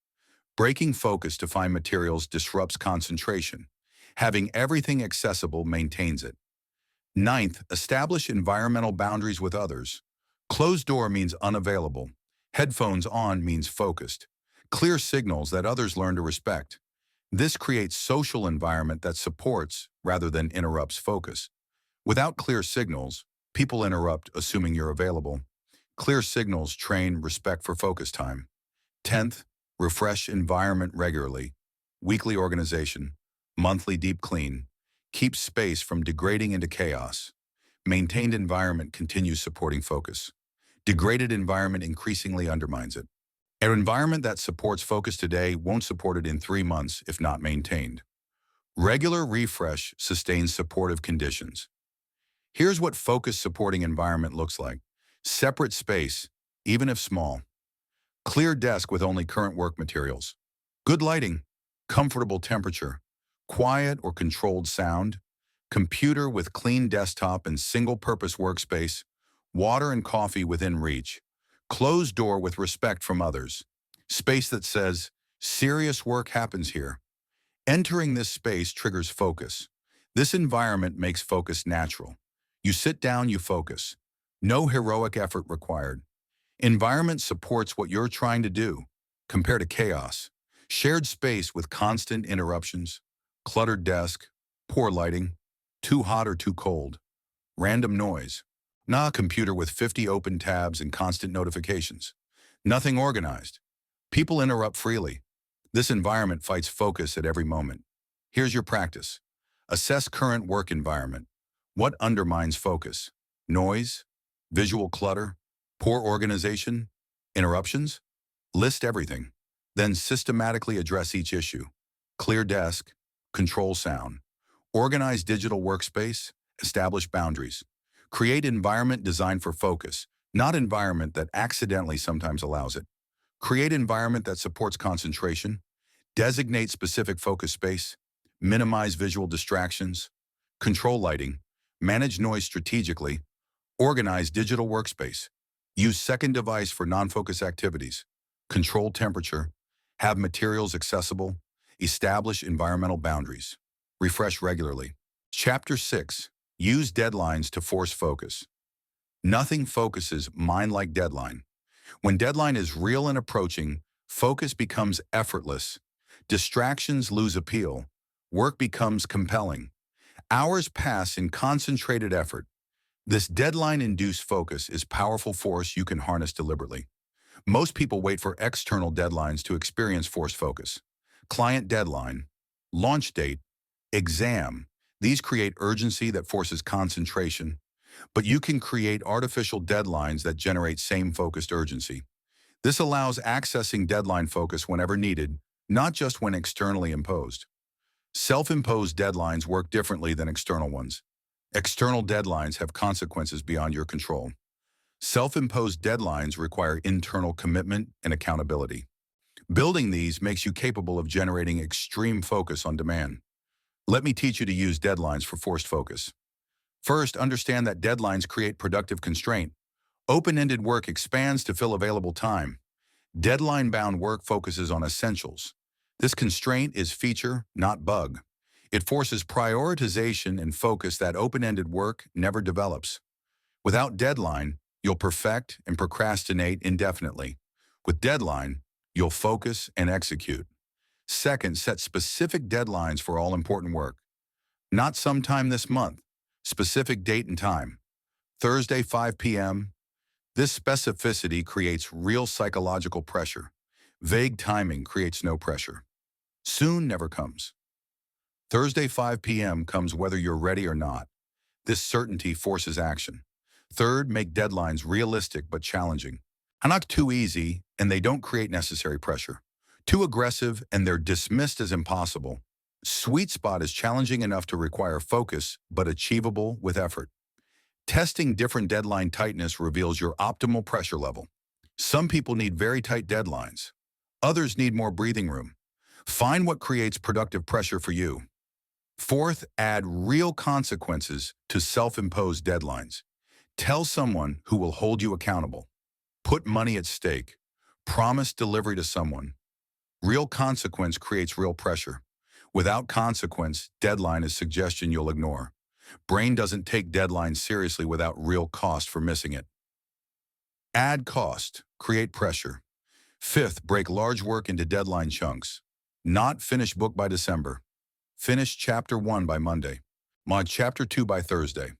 Breaking focus to find materials disrupts concentration. Having everything accessible maintains it. Ninth, establish environmental boundaries with others. Closed door means unavailable. Headphones on means focused. Clear signals that others learn to respect. This creates social environment that supports rather than interrupts focus. Without clear signals, people interrupt assuming you're available. Clear signals train respect for focus time. 10th, refresh environment regularly. Weekly organization. Monthly deep clean. Keep space from degrading into chaos. Maintained environment continues supporting focus. Degraded environment increasingly undermines it. An environment that supports focus today won't support it in 3 months if not maintained. Regular refresh sustains supportive conditions. Here's what focus supporting environment looks like. Separate space, even if small. Clear desk with only current work materials. Good lighting, comfortable temperature, quiet or controlled sound, computer with clean desktop and single-purpose workspace, water and coffee within reach, closed door with respect from others, space that says, serious work happens here. Entering this space triggers focus. This environment makes focus natural. You sit down, you focus. No heroic effort required. Environment supports what you're trying to do. Compare to chaos. Shared space with constant interruptions, cluttered desk, poor lighting, too hot or too cold, random noise. Nah, computer with 50 open tabs and constant notifications. Nothing organized. People interrupt freely. This environment fights focus at every moment. Here's your practice. Assess current work environment. What undermines focus? Noise? Visual clutter? Poor organization? Interruptions? List everything. Then systematically address each issue. Clear desk. Control sound. Organize digital workspace. Establish boundaries. Create environment designed for focus, not environment that accidentally sometimes allows it. Create environment that supports concentration. Designate specific focus space. Minimize visual distractions. Control lighting. Manage noise strategically. Organize digital workspace. Use second device for non-focus activities. Control temperature. Have materials accessible. Establish environmental boundaries. Refresh regularly. Chapter 6. Use deadlines to force focus. Nothing focuses mind like deadline. When deadline is real and approaching, focus becomes effortless. Distractions lose appeal. Work becomes compelling. Hours pass in concentrated effort. This deadline-induced focus is powerful force you can harness deliberately. Most people wait for external deadlines to experience forced focus. Client deadline, launch date, exam. These create urgency that forces concentration, but you can create artificial deadlines that generate same focused urgency. This allows accessing deadline focus whenever needed, not just when externally imposed. Self-imposed deadlines work differently than external ones. External deadlines have consequences beyond your control. Self-imposed deadlines require internal commitment and accountability. Building these makes you capable of generating extreme focus on demand. Let me teach you to use deadlines for forced focus. First, understand that deadlines create productive constraint. Open-ended work expands to fill available time. Deadline-bound work focuses on essentials. This constraint is feature, not bug. It forces prioritization and focus that open-ended work never develops. Without deadline, you'll perfect and procrastinate indefinitely. With deadline, you'll focus and execute. Second, set specific deadlines for all important work. Not sometime this month, specific date and time. Thursday, 5 p.m. This specificity creates real psychological pressure. Vague timing creates no pressure. Soon never comes. Thursday, 5 p.m. comes whether you're ready or not. This certainty forces action. Third, make deadlines realistic but challenging. Not too easy, and they don't create necessary pressure. Too aggressive, and they're dismissed as impossible. Sweet spot is challenging enough to require focus, but achievable with effort. Testing different deadline tightness reveals your optimal pressure level. Some people need very tight deadlines. Others need more breathing room. Find what creates productive pressure for you. Fourth, add real consequences to self-imposed deadlines. Tell someone who will hold you accountable. Put money at stake. Promise delivery to someone. Real consequence creates real pressure. Without consequence, deadline is suggestion you'll ignore. Brain doesn't take deadlines seriously without real cost for missing it. Add cost. Create pressure. Fifth, break large work into deadline chunks. Not finish book by December. Finish chapter 1 by Monday. Mod chapter 2 by Thursday.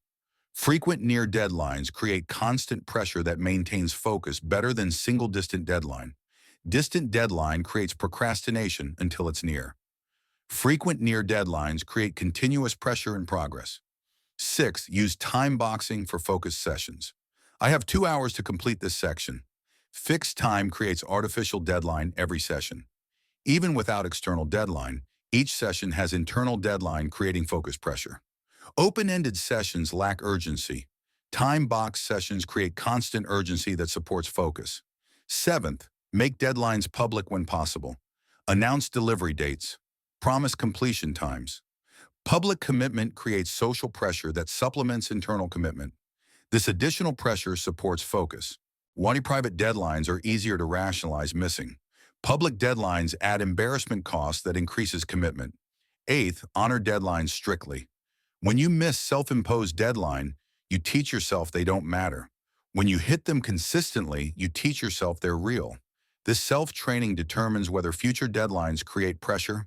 Frequent near deadlines create constant pressure that maintains focus better than single distant deadline. Distant deadline creates procrastination until it's near. Frequent near deadlines create continuous pressure and progress. Sixth, use time boxing for focus sessions. I have 2 hours to complete this section. Fixed time creates artificial deadline every session. Even without external deadline, each session has internal deadline creating focus pressure. Open-ended sessions lack urgency. Time-boxed sessions create constant urgency that supports focus. Seventh, make deadlines public when possible. Announce delivery dates. Promise completion times. Public commitment creates social pressure that supplements internal commitment. This additional pressure supports focus. While private deadlines are easier to rationalize missing, public deadlines add embarrassment costs that increases commitment. Eighth, honor deadlines strictly. When you miss self-imposed deadline, you teach yourself they don't matter. When you hit them consistently, you teach yourself they're real. This self-training determines whether future deadlines create pressure.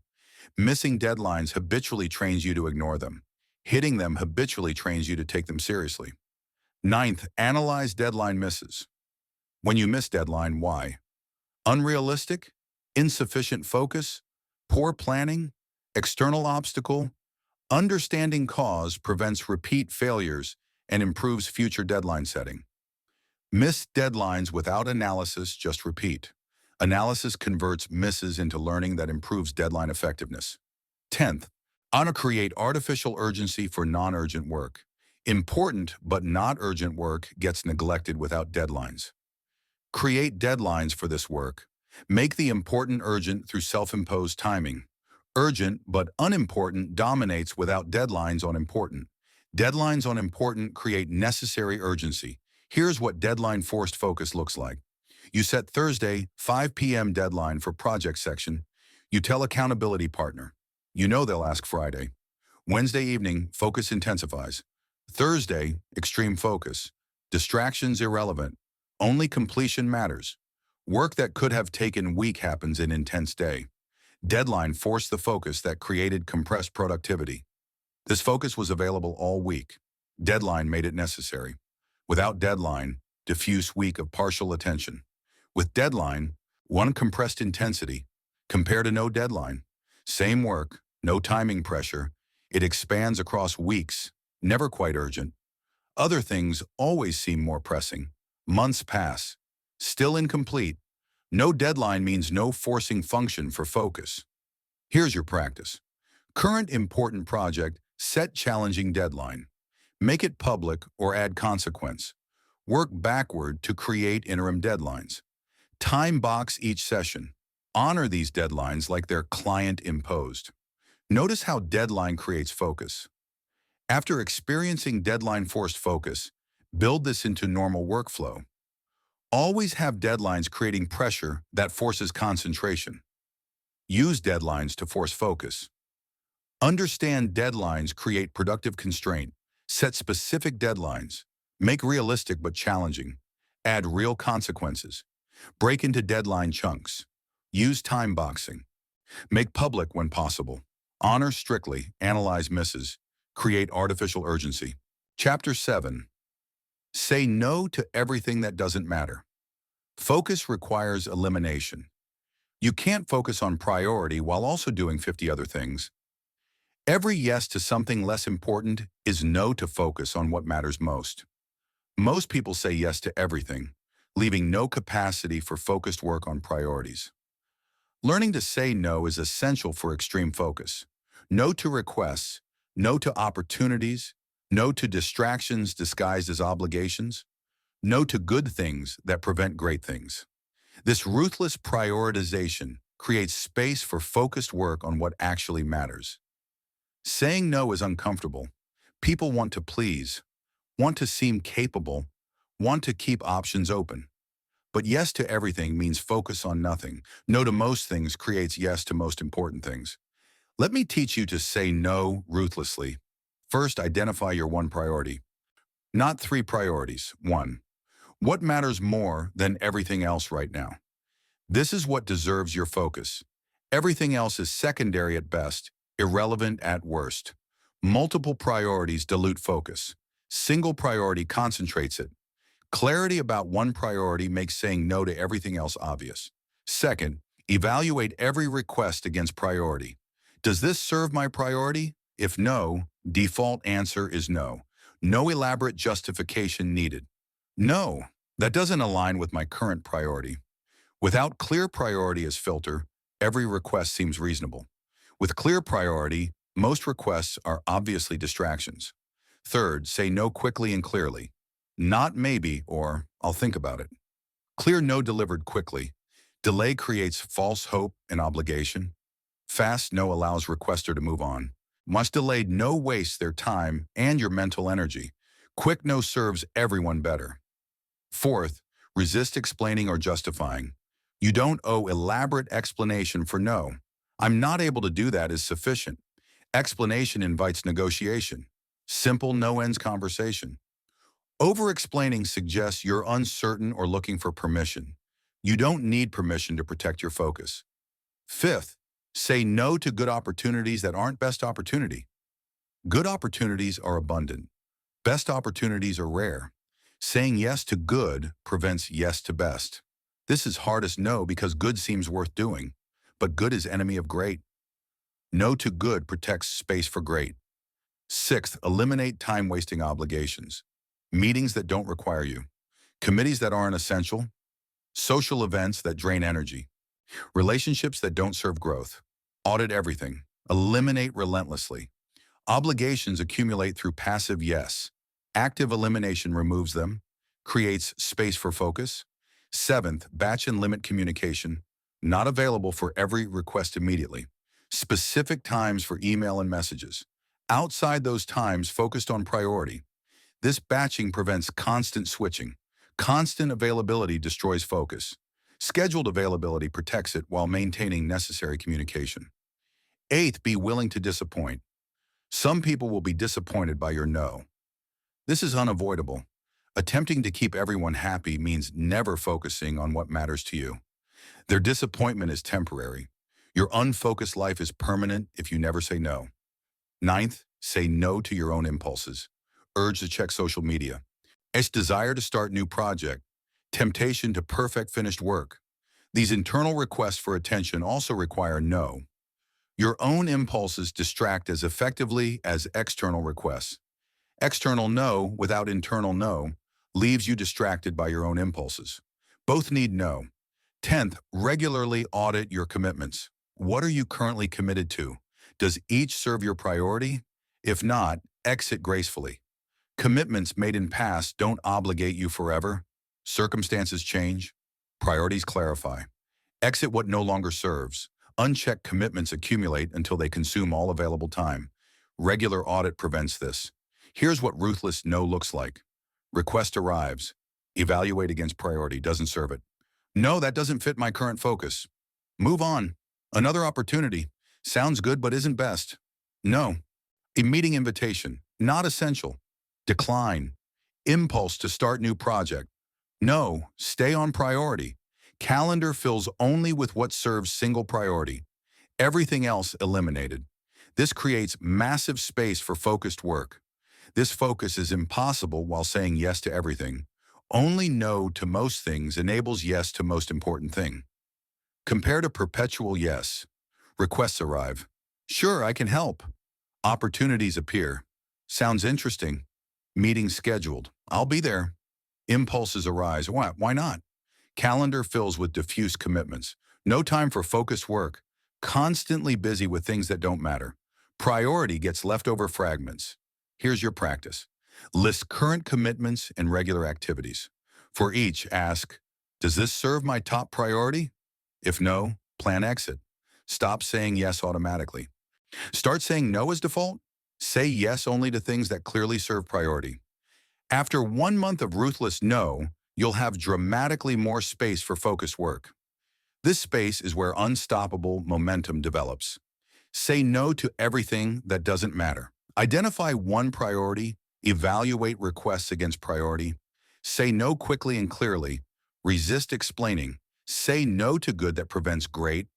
Missing deadlines habitually trains you to ignore them. Hitting them habitually trains you to take them seriously. Ninth, analyze deadline misses. When you miss deadline, why? Unrealistic? Insufficient focus? Poor planning? External obstacle? Understanding cause prevents repeat failures and improves future deadline setting. Missed deadlines without analysis just repeat. Analysis converts misses into learning that improves deadline effectiveness. 10th, create artificial urgency for non-urgent work. Important but not urgent work gets neglected without deadlines. Create deadlines for this work. Make the important urgent through self-imposed timing. Urgent but unimportant dominates without deadlines on important. Deadlines on important create necessary urgency. Here's what deadline-forced focus looks like. You set Thursday, 5 p.m. deadline for project section. You tell accountability partner. You know they'll ask Friday. Wednesday evening, focus intensifies. Thursday, extreme focus. Distractions irrelevant. Only completion matters. Work that could have taken week happens in intense day. Deadline forced the focus that created compressed productivity. This focus was available all week. Deadline made it necessary. Without deadline, diffuse week of partial attention. With deadline, one compressed intensity. Compared to no deadline. Same work, no timing pressure. It expands across weeks, never quite urgent. Other things always seem more pressing. Months pass. Still incomplete. No deadline means no forcing function for focus. Here's your practice. Current important project, set challenging deadline. Make it public or add consequence. Work backward to create interim deadlines. Time box each session. Honor these deadlines like they're client imposed. Notice how deadline creates focus. After experiencing deadline-forced focus, build this into normal workflow. Always have deadlines creating pressure that forces concentration. Use deadlines to force focus. Understand deadlines create productive constraint. Set specific deadlines. Make realistic but challenging. Add real consequences. Break into deadline chunks. Use time boxing. Make public when possible. Honor strictly, analyze misses. Create artificial urgency. Chapter 7. Say no to everything that doesn't matter. Focus requires elimination. You can't focus on priority while also doing 50 other things. Every yes to something less important is no to focus on what matters most. Most people say yes to everything, leaving no capacity for focused work on priorities. Learning to say no is essential for extreme focus. No to requests, no to opportunities, no to distractions disguised as obligations, no to good things that prevent great things. This ruthless prioritization creates space for focused work on what actually matters. Saying no is uncomfortable. People want to please, want to seem capable, want to keep options open. But yes to everything means focus on nothing. No to most things creates yes to most important things. Let me teach you to say no ruthlessly. First, identify your one priority. Not three priorities. One. What matters more than everything else right now? This is what deserves your focus. Everything else is secondary at best, irrelevant at worst. Multiple priorities dilute focus. Single priority concentrates it. Clarity about one priority makes saying no to everything else obvious. Second, evaluate every request against priority. Does this serve my priority? If no, default answer is no. No elaborate justification needed. No, that doesn't align with my current priority. Without clear priority as filter, every request seems reasonable. With clear priority, most requests are obviously distractions. Third, say no quickly and clearly. Not maybe or I'll think about it. Clear no delivered quickly. Delay creates false hope and obligation. Fast no allows requester to move on. Much delayed no wastes their time and your mental energy. Quick no serves everyone better. Fourth, resist explaining or justifying. You don't owe elaborate explanation for no. I'm not able to do that is sufficient. Explanation invites negotiation. Simple no ends conversation. Over-explaining suggests you're uncertain or looking for permission. You don't need permission to protect your focus. Fifth, say no to good opportunities that aren't best opportunity. Good opportunities are abundant. Best opportunities are rare. Saying yes to good prevents yes to best. This is hardest no because good seems worth doing, but good is enemy of great. No to good protects space for great. Sixth, eliminate time-wasting obligations. Meetings that don't require you. Committees that aren't essential. Social events that drain energy. Relationships that don't serve growth. Audit everything. Eliminate relentlessly. Obligations accumulate through passive yes. Active elimination removes them, creates space for focus. Seventh, batch and limit communication. Not available for every request immediately. Specific times for email and messages. Outside those times focused on priority. This batching prevents constant switching. Constant availability destroys focus. Scheduled availability protects it while maintaining necessary communication. Eighth, be willing to disappoint. Some people will be disappointed by your no. This is unavoidable. Attempting to keep everyone happy means never focusing on what matters to you. Their disappointment is temporary. Your unfocused life is permanent if you never say no. Ninth, say no to your own impulses. Urge to check social media. It's desire to start new project. Temptation to perfect finished work. These internal requests for attention also require no. Your own impulses distract as effectively as external requests. External no without internal no leaves you distracted by your own impulses. Both need no. 10th, regularly audit your commitments. What are you currently committed to? Does each serve your priority? If not, exit gracefully. Commitments made in past don't obligate you forever. Circumstances change. Priorities clarify. Exit what no longer serves. Unchecked commitments accumulate until they consume all available time. Regular audit prevents this. Here's what ruthless no looks like. Request arrives. Evaluate against priority. Doesn't serve it. No, that doesn't fit my current focus. Move on. Another opportunity. Sounds good but isn't best. No. A meeting invitation. Not essential. Decline. Impulse to start new project. No. Stay on priority. Calendar fills only with what serves single priority. Everything else eliminated. This creates massive space for focused work. This focus is impossible while saying yes to everything. Only no to most things enables yes to most important thing. Compare to perpetual yes. Requests arrive. Sure, I can help. Opportunities appear. Sounds interesting. Meeting scheduled. I'll be there. Impulses arise. Why not? Calendar fills with diffuse commitments. No time for focused work. Constantly busy with things that don't matter. Priority gets leftover fragments. Here's your practice. List current commitments and regular activities. For each, ask, does this serve my top priority? If no, plan exit. Stop saying yes automatically. Start saying no as default. Say yes only to things that clearly serve priority. After 1 month of ruthless no, you'll have dramatically more space for focused work. This space is where unstoppable momentum develops. Say no to everything that doesn't matter. Identify one priority, evaluate requests against priority. Say no quickly and clearly. Resist explaining. Say no to good that prevents great.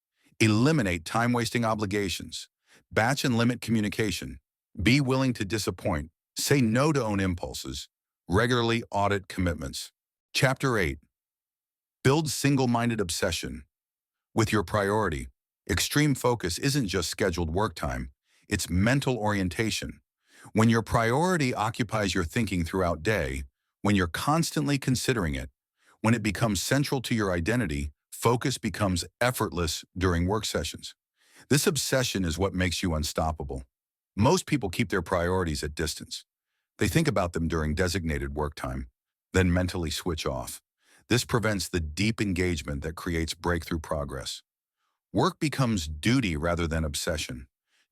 Eliminate time-wasting obligations. Batch and limit communication. Be willing to disappoint. Say no to own impulses. Regularly audit commitments. Chapter 8. Build single-minded obsession. With your priority, extreme focus isn't just scheduled work time, it's mental orientation. When your priority occupies your thinking throughout day, when you're constantly considering it, when it becomes central to your identity, focus becomes effortless during work sessions. This obsession is what makes you unstoppable. Most people keep their priorities at distance. They think about them during designated work time, then mentally switch off. This prevents the deep engagement that creates breakthrough progress. Work becomes duty rather than obsession.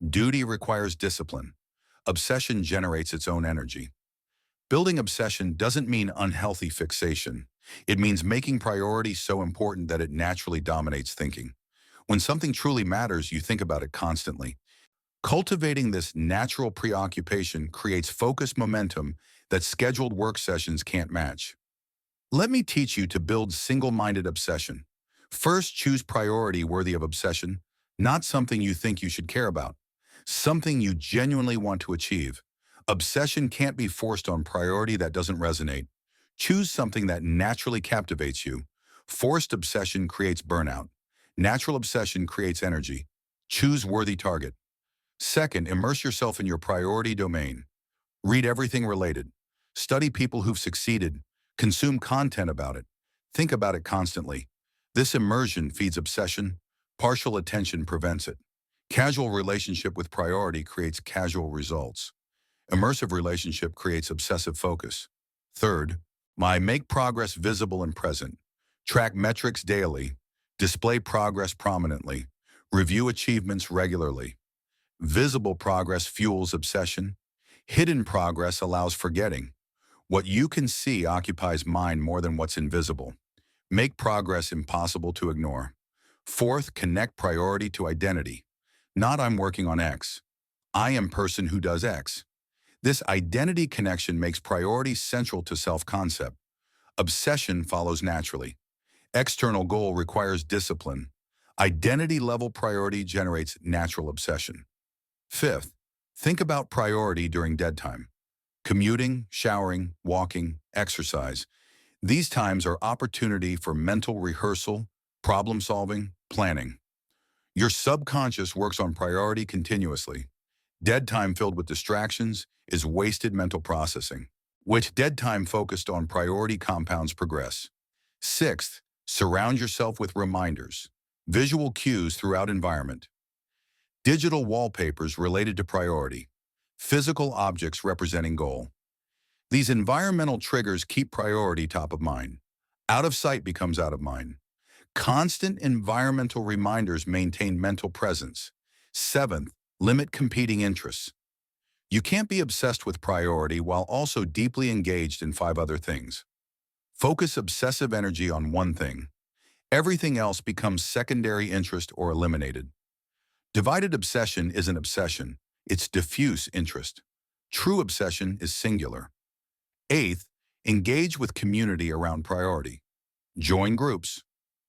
Duty requires discipline. Obsession generates its own energy. Building obsession doesn't mean unhealthy fixation. It means making priority so important that it naturally dominates thinking. When something truly matters, you think about it constantly. Cultivating this natural preoccupation creates focused momentum that scheduled work sessions can't match. Let me teach you to build single-minded obsession. First, choose priority worthy of obsession, not something you think you should care about, something you genuinely want to achieve. Obsession can't be forced on priority that doesn't resonate. Choose something that naturally captivates you. Forced obsession creates burnout. Natural obsession creates energy. Choose worthy target. Second, immerse yourself in your priority domain. Read everything related. Study people who've succeeded. Consume content about it. Think about it constantly. This immersion feeds obsession. Partial attention prevents it. Casual relationship with priority creates casual results. Immersive relationship creates obsessive focus. Third, make progress visible and present. Track metrics daily. Display progress prominently. Review achievements regularly. Visible progress fuels obsession. Hidden progress allows forgetting. What you can see occupies mind more than what's invisible. Make progress impossible to ignore. Fourth, connect priority to identity. Not I'm working on X. I am person who does X. This identity connection makes priority central to self-concept. Obsession follows naturally. External goal requires discipline. Identity-level priority generates natural obsession. Fifth, think about priority during dead time. Commuting, showering, walking, exercise. These times are opportunity for mental rehearsal, problem-solving, planning. Your subconscious works on priority continuously. Dead time filled with distractions is wasted mental processing, which dead time focused on priority compounds progress. Sixth, surround yourself with reminders, visual cues throughout environment. Digital wallpapers related to priority, physical objects representing goal. These environmental triggers keep priority top of mind. Out of sight becomes out of mind. Constant environmental reminders maintain mental presence. Seventh, limit competing interests. You can't be obsessed with priority while also deeply engaged in 5 other things. Focus obsessive energy on one thing. Everything else becomes secondary interest or eliminated. Divided obsession isn't obsession, it's diffuse interest. True obsession is singular. Eighth, engage with community around priority. Join groups,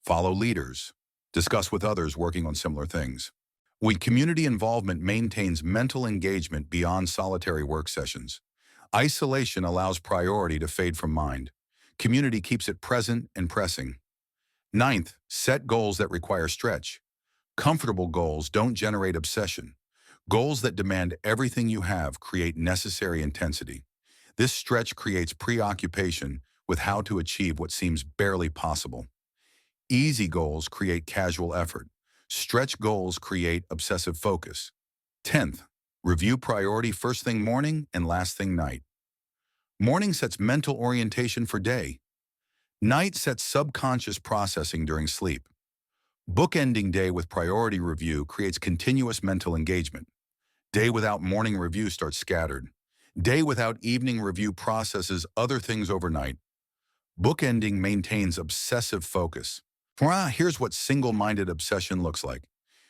follow leaders, discuss with others working on similar things. When community involvement maintains mental engagement beyond solitary work sessions. Isolation allows priority to fade from mind. Community keeps it present and pressing. Ninth, set goals that require stretch. Comfortable goals don't generate obsession. Goals that demand everything you have create necessary intensity. This stretch creates preoccupation with how to achieve what seems barely possible. Easy goals create casual effort. Stretch goals create obsessive focus. 10th, review priority first thing morning and last thing night. Morning sets mental orientation for day. Night sets subconscious processing during sleep. Bookending day with priority review creates continuous mental engagement. Day without morning review starts scattered. Day without evening review processes other things overnight. Bookending maintains obsessive focus. Here's what single-minded obsession looks like.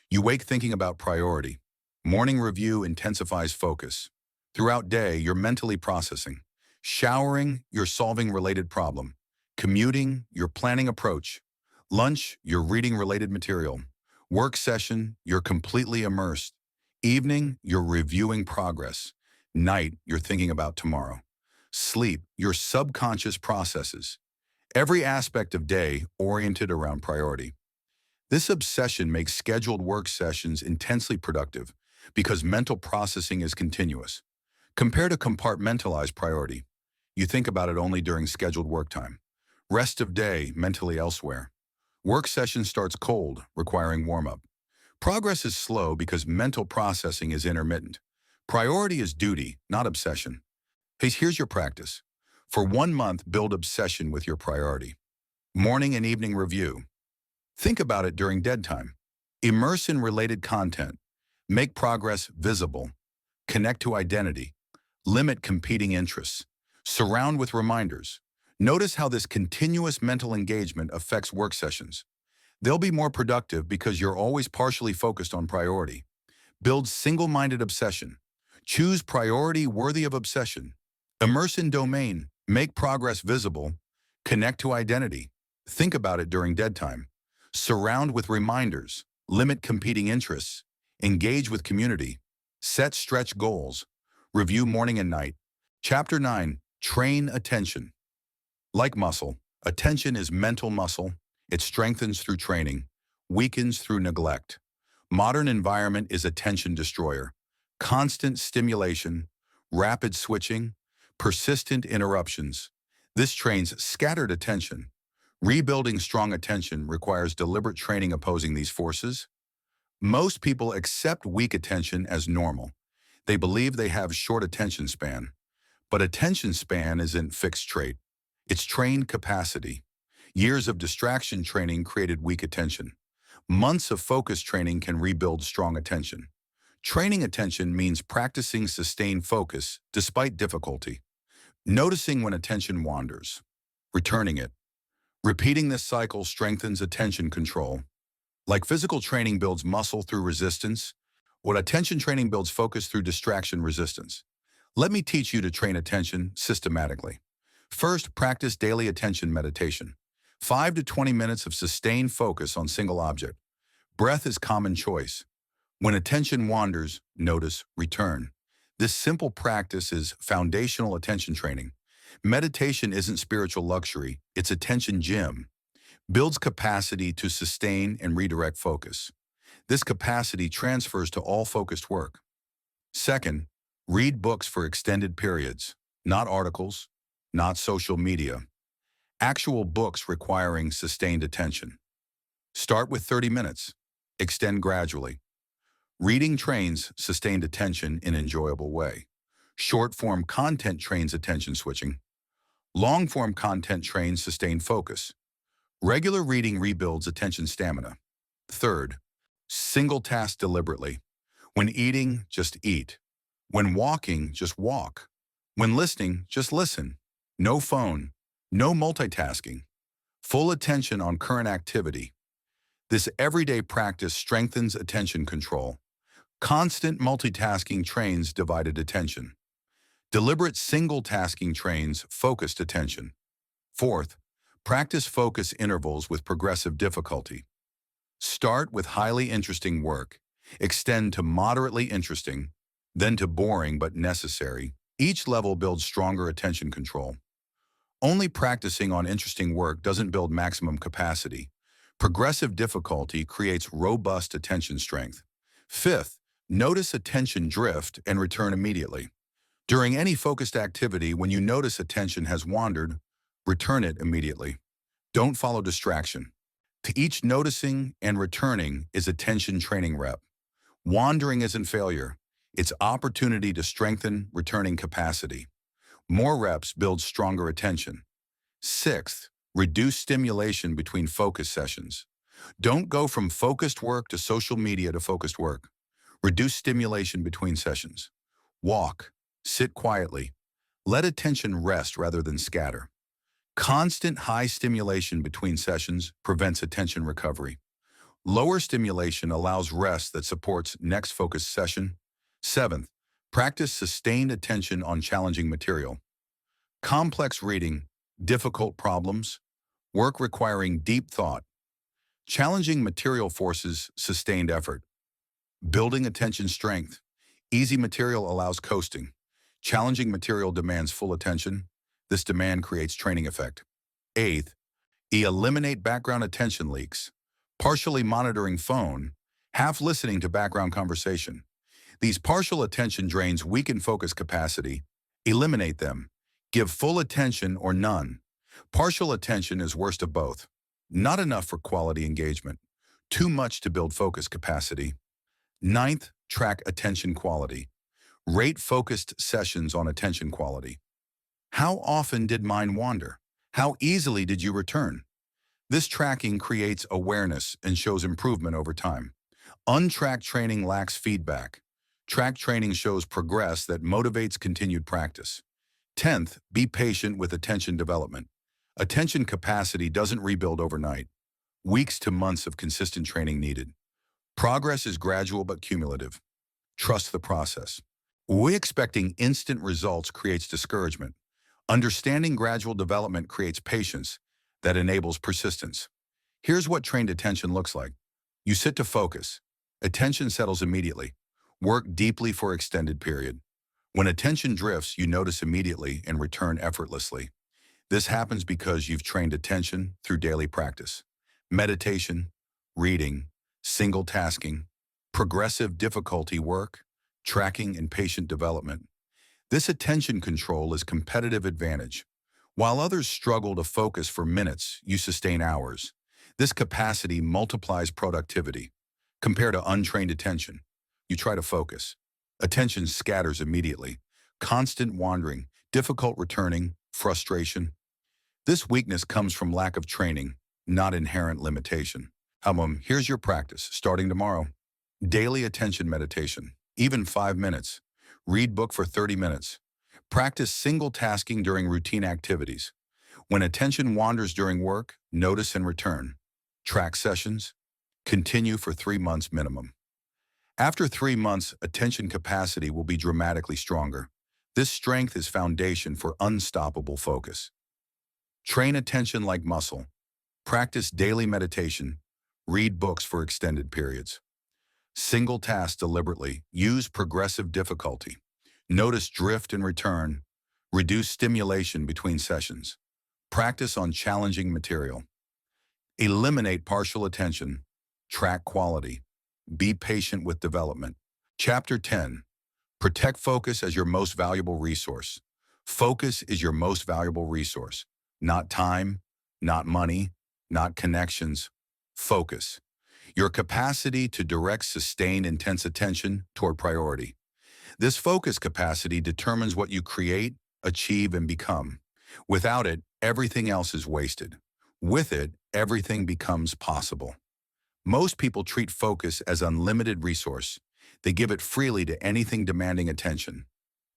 You wake thinking about priority. Morning review intensifies focus. Throughout day, you're mentally processing. Showering, you're solving related problem. Commuting, you're planning approach. Lunch, you're reading related material. Work session, you're completely immersed. Evening, you're reviewing progress. Night, you're thinking about tomorrow. Sleep, your subconscious processes. Every aspect of day oriented around priority. This obsession makes scheduled work sessions intensely productive because mental processing is continuous. Compare to compartmentalized priority. You think about it only during scheduled work time. Rest of day, mentally elsewhere. Work session starts cold, requiring warm-up. Progress is slow because mental processing is intermittent. Priority is duty, not obsession. Here's your practice. For 1 month, build obsession with your priority. Morning and evening review. Think about it during dead time. Immerse in related content. Make progress visible. Connect to identity. Limit competing interests. Surround with reminders. Notice how this continuous mental engagement affects work sessions. They'll be more productive because you're always partially focused on priority. Build single-minded obsession. Choose priority worthy of obsession. Immerse in domain. Make progress visible. Connect to identity. Think about it during dead time. Surround with reminders. Limit competing interests. Engage with community. Set stretch goals. Review morning and night. Chapter 9. Train attention. Like muscle, attention is mental muscle. It strengthens through training, weakens through neglect. Modern environment is attention destroyer. Constant stimulation, rapid switching, persistent interruptions. This trains scattered attention. Rebuilding strong attention requires deliberate training opposing these forces. Most people accept weak attention as normal. They believe they have short attention span. But attention span isn't fixed trait. It's trained capacity. Years of distraction training created weak attention. Months of focus training can rebuild strong attention. Training attention means practicing sustained focus despite difficulty. Noticing when attention wanders. Returning it. Repeating this cycle strengthens attention control. Like physical training builds muscle through resistance, what attention training builds focus through distraction resistance. Let me teach you to train attention systematically. First, practice daily attention meditation. 5 to 20 minutes of sustained focus on single object. Breath is common choice. When attention wanders, notice, return. This simple practice is foundational attention training. Meditation isn't spiritual luxury, it's attention gym. Builds capacity to sustain and redirect focus. This capacity transfers to all focused work. Second, read books for extended periods, not articles, not social media. Actual books requiring sustained attention. Start with 30 minutes. Extend gradually. Reading trains sustained attention in an enjoyable way. Short-form content trains attention switching. Long-form content trains sustained focus. Regular reading rebuilds attention stamina. Third, single task deliberately. When eating, just eat. When walking, just walk. When listening, just listen. No phone, no multitasking. Full attention on current activity. This everyday practice strengthens attention control. Constant multitasking trains divided attention. Deliberate single tasking trains focused attention. Fourth, practice focus intervals with progressive difficulty. Start with highly interesting work. Extend to moderately interesting, then to boring but necessary. Each level builds stronger attention control. Only practicing on interesting work doesn't build maximum capacity. Progressive difficulty creates robust attention strength. Fifth, notice attention drift and return immediately. During any focused activity, when you notice attention has wandered, return it immediately. Don't follow distraction. To each noticing and returning is attention training rep. Wandering isn't failure. It's opportunity to strengthen returning capacity. More reps build stronger attention. Sixth, reduce stimulation between focus sessions. Don't go from focused work to social media to focused work. Reduce stimulation between sessions. Walk. Sit quietly. Let attention rest rather than scatter. Constant high stimulation between sessions prevents attention recovery. Lower stimulation allows rest that supports next focused session. Seventh, practice sustained attention on challenging material. Complex reading, difficult problems, work requiring deep thought. Challenging material forces sustained effort. Building attention strength. Easy material allows coasting. Challenging material demands full attention. This demand creates training effect. Eighth, eliminate background attention leaks. Partially monitoring phone, half listening to background conversation. These partial attention drains weaken focus capacity. Eliminate them. Give full attention or none. Partial attention is worst of both. Not enough for quality engagement. Too much to build focus capacity. Ninth, track attention quality. Rate focused sessions on attention quality. How often did mind wander? How easily did you return? This tracking creates awareness and shows improvement over time. Untracked training lacks feedback. Tracked training shows progress that motivates continued practice. 10th, be patient with attention development. Attention capacity doesn't rebuild overnight. Weeks to months of consistent training needed. Progress is gradual but cumulative. Trust the process. Expecting instant results creates discouragement. Understanding gradual development creates patience that enables persistence. Here's what trained attention looks like. You sit to focus. Attention settles immediately. Work deeply for extended period. When attention drifts, you notice immediately and return effortlessly. This happens because you've trained attention through daily practice. Meditation, reading, single tasking, progressive difficulty work, tracking, and patient development. This attention control is competitive advantage. While others struggle to focus for minutes, you sustain hours. This capacity multiplies productivity. Compared to untrained attention, you try to focus. Attention scatters immediately. Constant wandering, difficult returning, frustration. This weakness comes from lack of training, not inherent limitation. Here's your practice, starting tomorrow. Daily attention meditation, even 5 minutes. Read book for 30 minutes. Practice single tasking during routine activities. When attention wanders during work, notice and return. Track sessions. Continue for 3 months minimum. After 3 months, attention capacity will be dramatically stronger. This strength is foundation for unstoppable focus. Train attention like muscle. Practice daily meditation. Read books for extended periods. Single task deliberately. Use progressive difficulty. Notice drift and return. Reduce stimulation between sessions. Practice on challenging material. Eliminate partial attention. Track quality. Be patient with development. Chapter 10. Protect focus as your most valuable resource. Focus is your most valuable resource. Not time, not money, not connections. Focus. Your capacity to direct sustained intense attention toward priority. This focus capacity determines what you create, achieve, and become. Without it, everything else is wasted. With it, everything becomes possible. Most people treat focus as unlimited resource. They give it freely to anything demanding attention.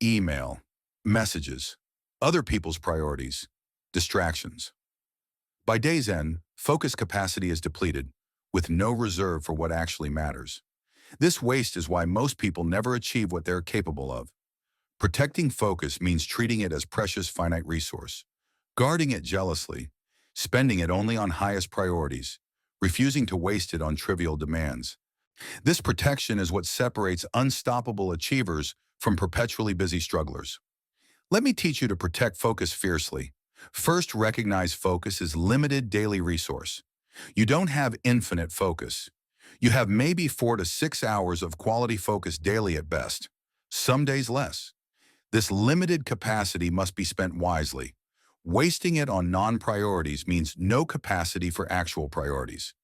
Email, messages, other people's priorities, distractions. By day's end, focus capacity is depleted, with no reserve for what actually matters. This waste is why most people never achieve what they're capable of. Protecting focus means treating it as precious finite resource, guarding it jealously, spending it only on highest priorities, refusing to waste it on trivial demands. This protection is what separates unstoppable achievers from perpetually busy strugglers. Let me teach you to protect focus fiercely. First, recognize focus is limited daily resource. You don't have infinite focus. You have maybe 4 to 6 hours of quality focus daily at best, some days less. This limited capacity must be spent wisely. Wasting it on non-priorities means no capacity for actual priorities.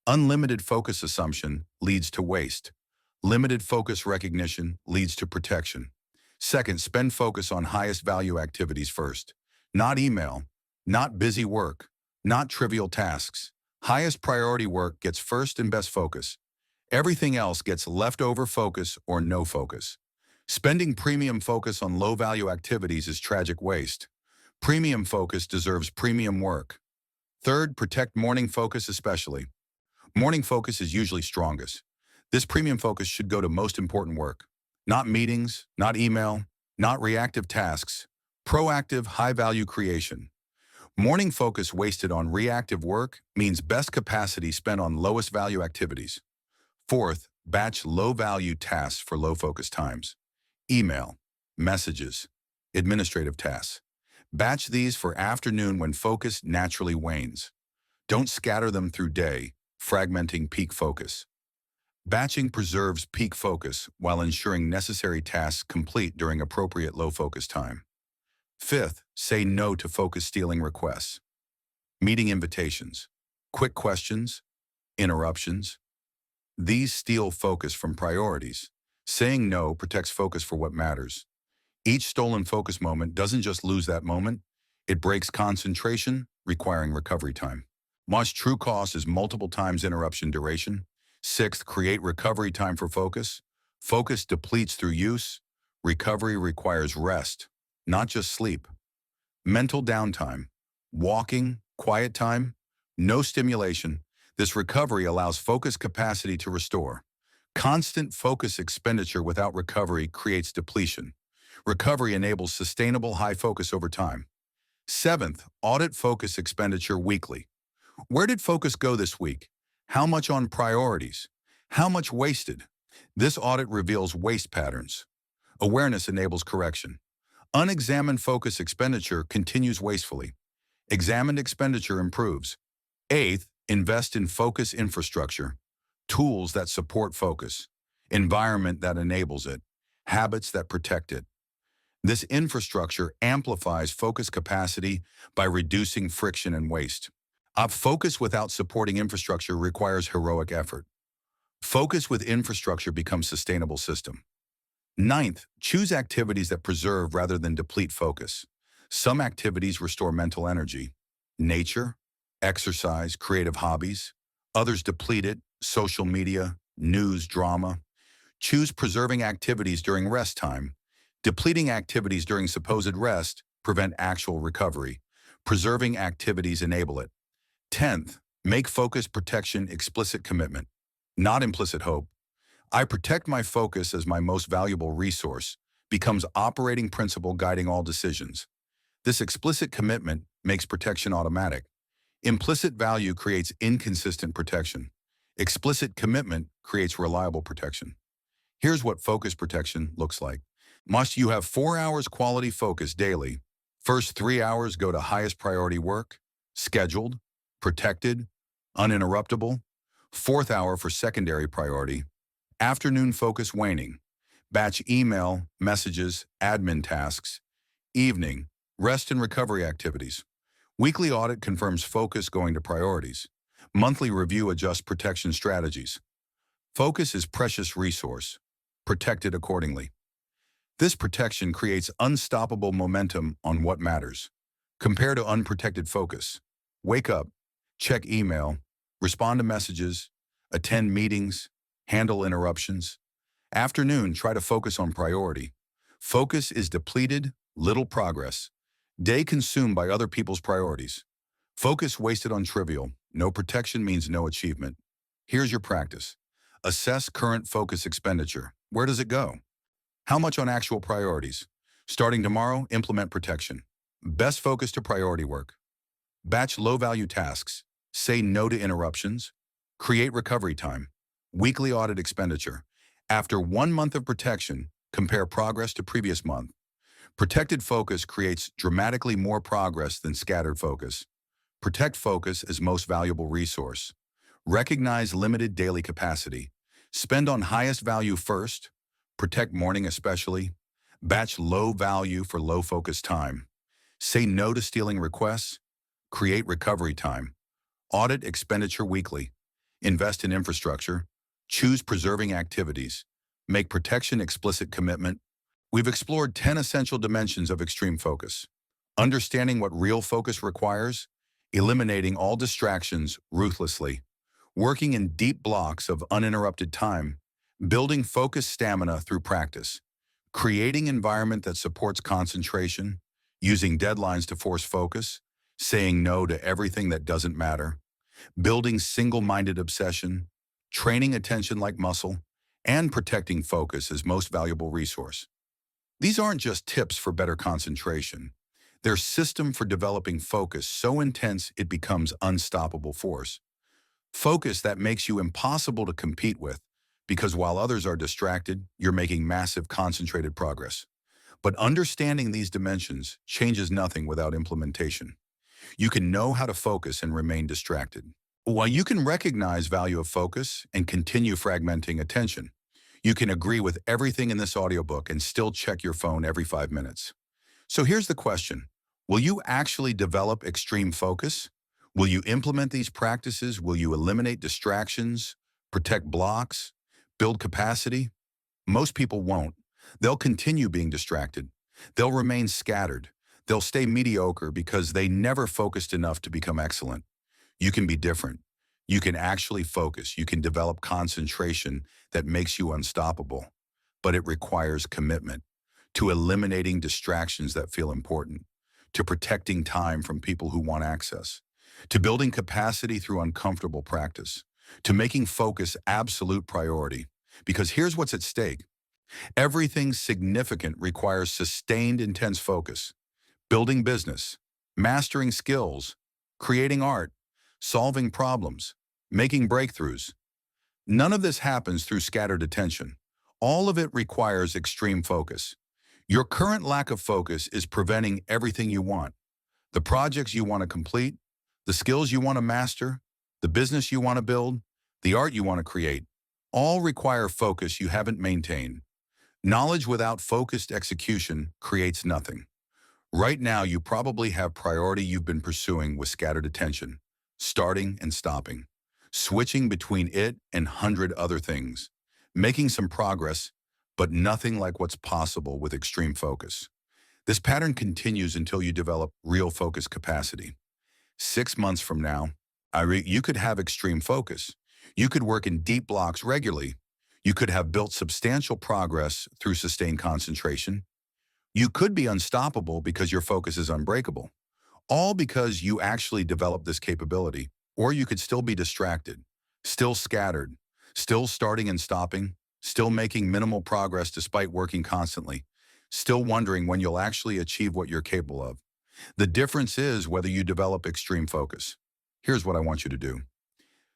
Unlimited focus assumption leads to waste. Limited focus recognition leads to protection. Second, spend focus on highest value activities first. Not email, not busy work, not trivial tasks. Highest priority work gets first and best focus. Everything else gets leftover focus or no focus. Spending premium focus on low-value activities is tragic waste. Premium focus deserves premium work. Third, protect morning focus especially. Morning focus is usually strongest. This premium focus should go to most important work. Not meetings, not email, not reactive tasks. Proactive, high-value creation. Morning focus wasted on reactive work means best capacity spent on lowest value activities. Fourth, batch low-value tasks for low-focus times. Email, messages, administrative tasks. Batch these for afternoon when focus naturally wanes. Don't scatter them through day, fragmenting peak focus. Batching preserves peak focus while ensuring necessary tasks complete during appropriate low-focus time. Fifth, say no to focus-stealing requests. Meeting invitations, quick questions, interruptions. These steal focus from priorities. Saying no protects focus for what matters. Each stolen focus moment doesn't just lose that moment, it breaks concentration, requiring recovery time. Most true cost is multiple times interruption duration. Sixth, create recovery time for focus. Focus depletes through use. Recovery requires rest, not just sleep. Mental downtime, walking, quiet time, no stimulation. This recovery allows focus capacity to restore. Constant focus expenditure without recovery creates depletion. Recovery enables sustainable high focus over time. Seventh, audit focus expenditure weekly. Where did focus go this week? How much on priorities? How much wasted? This audit reveals waste patterns. Awareness enables correction. Unexamined focus expenditure continues wastefully. Examined expenditure improves. Eighth, invest in focus infrastructure. Tools that support focus. Environment that enables it. Habits that protect it. This infrastructure amplifies focus capacity by reducing friction and waste. Focus without supporting infrastructure requires heroic effort. Focus with infrastructure becomes sustainable system. Ninth, choose activities that preserve rather than deplete focus. Some activities restore mental energy. Nature, exercise, creative hobbies. Others deplete it, social media, news, drama. Choose preserving activities during rest time. Depleting activities during supposed rest prevent actual recovery. Preserving activities enable it. 10th, make focus protection explicit commitment, not implicit hope. I protect my focus as my most valuable resource, becomes operating principle guiding all decisions. This explicit commitment makes protection automatic. Implicit value creates inconsistent protection. Explicit commitment creates reliable protection. Here's what focus protection looks like. Must you have 4 hours quality focus daily. First 3 hours go to highest priority work, scheduled, protected, uninterruptible. Fourth hour for secondary priority. Afternoon focus waning. Batch email, messages, admin tasks. Evening, rest and recovery activities. Weekly audit confirms focus going to priorities. Monthly review adjusts protection strategies. Focus is precious resource. Protect it accordingly. This protection creates unstoppable momentum on what matters. Compare to unprotected focus. Wake up, check email, respond to messages, attend meetings, handle interruptions. Afternoon, try to focus on priority. Focus is depleted, little progress. Day consumed by other people's priorities. Focus wasted on trivial. No protection means no achievement. Here's your practice. Assess current focus expenditure. Where does it go? How much on actual priorities? Starting tomorrow, implement protection. Best focus to priority work. Batch low-value tasks. Say no to interruptions. Create recovery time. Weekly audit expenditure. After 1 month of protection, compare progress to previous month. Protected focus creates dramatically more progress than scattered focus. Protect focus as most valuable resource. Recognize limited daily capacity. Spend on highest value first. Protect morning especially. Batch low value for low focus time. Say no to stealing requests. Create recovery time. Audit expenditure weekly. Invest in infrastructure. Choose preserving activities. Make protection explicit commitment. We've explored 10 essential dimensions of extreme focus. Understanding what real focus requires, eliminating all distractions ruthlessly, working in deep blocks of uninterrupted time, building focus stamina through practice, creating environment that supports concentration, using deadlines to force focus, saying no to everything that doesn't matter, building single-minded obsession, training attention like muscle, and protecting focus as most valuable resource. These aren't just tips for better concentration. They're system for developing focus so intense it becomes unstoppable force. Focus that makes you impossible to compete with, because while others are distracted, you're making massive concentrated progress. But understanding these dimensions changes nothing without implementation. You can know how to focus and remain distracted. While you can recognize value of focus and continue fragmenting attention, you can agree with everything in this audiobook and still check your phone every 5 minutes. So here's the question. Will you actually develop extreme focus? Will you implement these practices? Will you eliminate distractions, protect blocks, build capacity? Most people won't. They'll continue being distracted. They'll remain scattered. They'll stay mediocre because they never focused enough to become excellent. You can be different. You can actually focus. You can develop concentration that makes you unstoppable. But it requires commitment to eliminating distractions that feel important, to protecting time from people who want access, to building capacity through uncomfortable practice, to making focus absolute priority. Because here's what's at stake. Everything significant requires sustained, intense focus. Building business, mastering skills, creating art, solving problems, making breakthroughs. None of this happens through scattered attention. All of it requires extreme focus. Your current lack of focus is preventing everything you want. The projects you want to complete, the skills you want to master, the business you want to build, the art you want to create, all require focus you haven't maintained. Knowledge without focused execution creates nothing. Right now, you probably have priority you've been pursuing with scattered attention, starting and stopping, switching between it and 100 other things, making some progress, but nothing like what's possible with extreme focus. This pattern continues until you develop real focus capacity. 6 months from now, You could have extreme focus. You could work in deep blocks regularly. You could have built substantial progress through sustained concentration. You could be unstoppable because your focus is unbreakable, all because you actually developed this capability. Or you could still be distracted, still scattered, still starting and stopping, still making minimal progress despite working constantly, still wondering when you'll actually achieve what you're capable of. The difference is whether you develop extreme focus. Here's what I want you to do.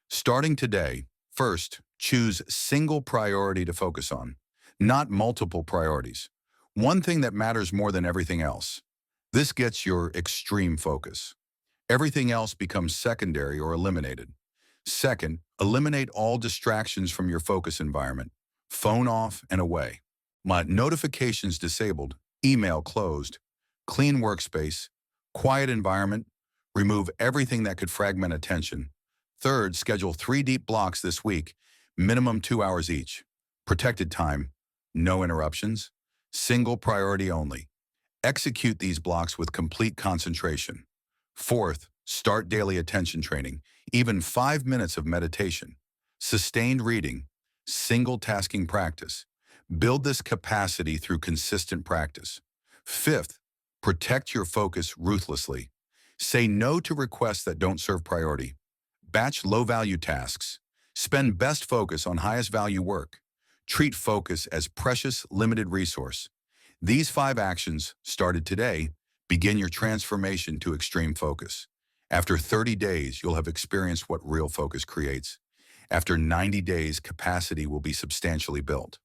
Starting today, first, choose single priority to focus on, not multiple priorities. One thing that matters more than everything else. This gets your extreme focus. Everything else becomes secondary or eliminated. Second, eliminate all distractions from your focus environment. Phone off and away. My notifications disabled, email closed, clean workspace, quiet environment, remove everything that could fragment attention. Third, schedule 3 deep blocks this week, minimum 2 hours each. Protected time, no interruptions, single priority only. Execute these blocks with complete concentration. Fourth, start daily attention training, even 5 minutes of meditation. Sustained reading, single tasking practice. Build this capacity through consistent practice. Fifth, protect your focus ruthlessly. Say no to requests that don't serve priority. Batch low-value tasks. Spend best focus on highest value work. Treat focus as precious, limited resource. These 5 actions, started today, begin your transformation to extreme focus. After 30 days, you'll have experienced what real focus creates. After 90 days, capacity will be substantially built.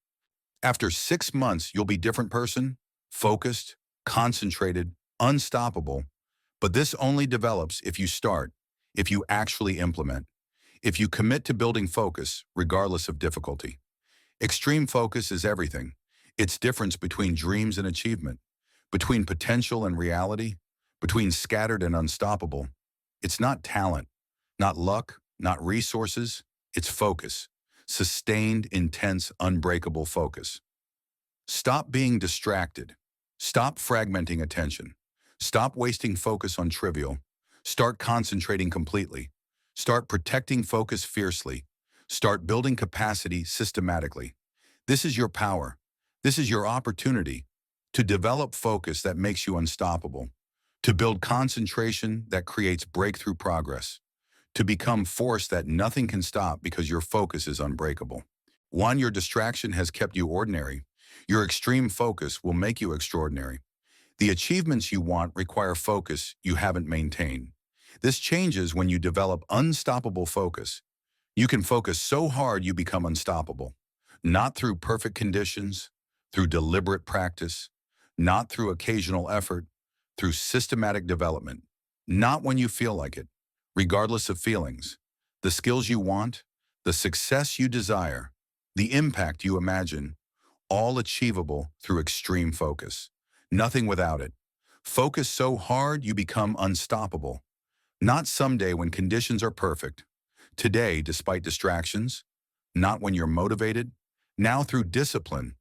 After 6 months, you'll be a different person, focused, concentrated, unstoppable. But this only develops if you start, if you actually implement, if you commit to building focus, regardless of difficulty. Extreme focus is everything. It's difference between dreams and achievement, between potential and reality, between scattered and unstoppable. It's not talent, not luck, not resources. It's focus. Sustained, intense, unbreakable focus. Stop being distracted. Stop fragmenting attention. Stop wasting focus on trivial. Start concentrating completely. Start protecting focus fiercely. Start building capacity systematically. This is your power. This is your opportunity to develop focus that makes you unstoppable, to build concentration that creates breakthrough progress, to become force that nothing can stop because your focus is unbreakable. One, your distraction has kept you ordinary. Your extreme focus will make you extraordinary. The achievements you want require focus you haven't maintained. This changes when you develop unstoppable focus. You can focus so hard you become unstoppable, not through perfect conditions, through deliberate practice, not through occasional effort, through systematic development, not when you feel like it, regardless of feelings. The skills you want, the success you desire, the impact you imagine, all achievable through extreme focus. Nothing without it. Focus so hard you become unstoppable. Not someday when conditions are perfect. Today, despite distractions. Not when you're motivated. Now through discipline.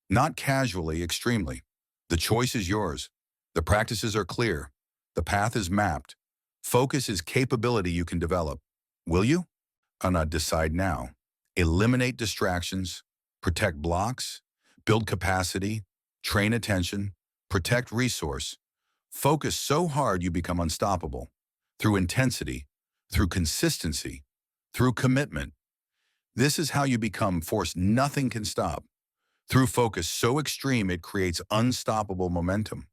Not casually, extremely. The choice is yours. The practices are clear. The path is mapped. Focus is capability you can develop. Will you? Decide now. Eliminate distractions. Protect blocks. Build capacity. Train attention. Protect resource. Focus so hard you become unstoppable. Through intensity. Through consistency. Through commitment. This is how you become force nothing can stop. Through focus so extreme it creates unstoppable momentum.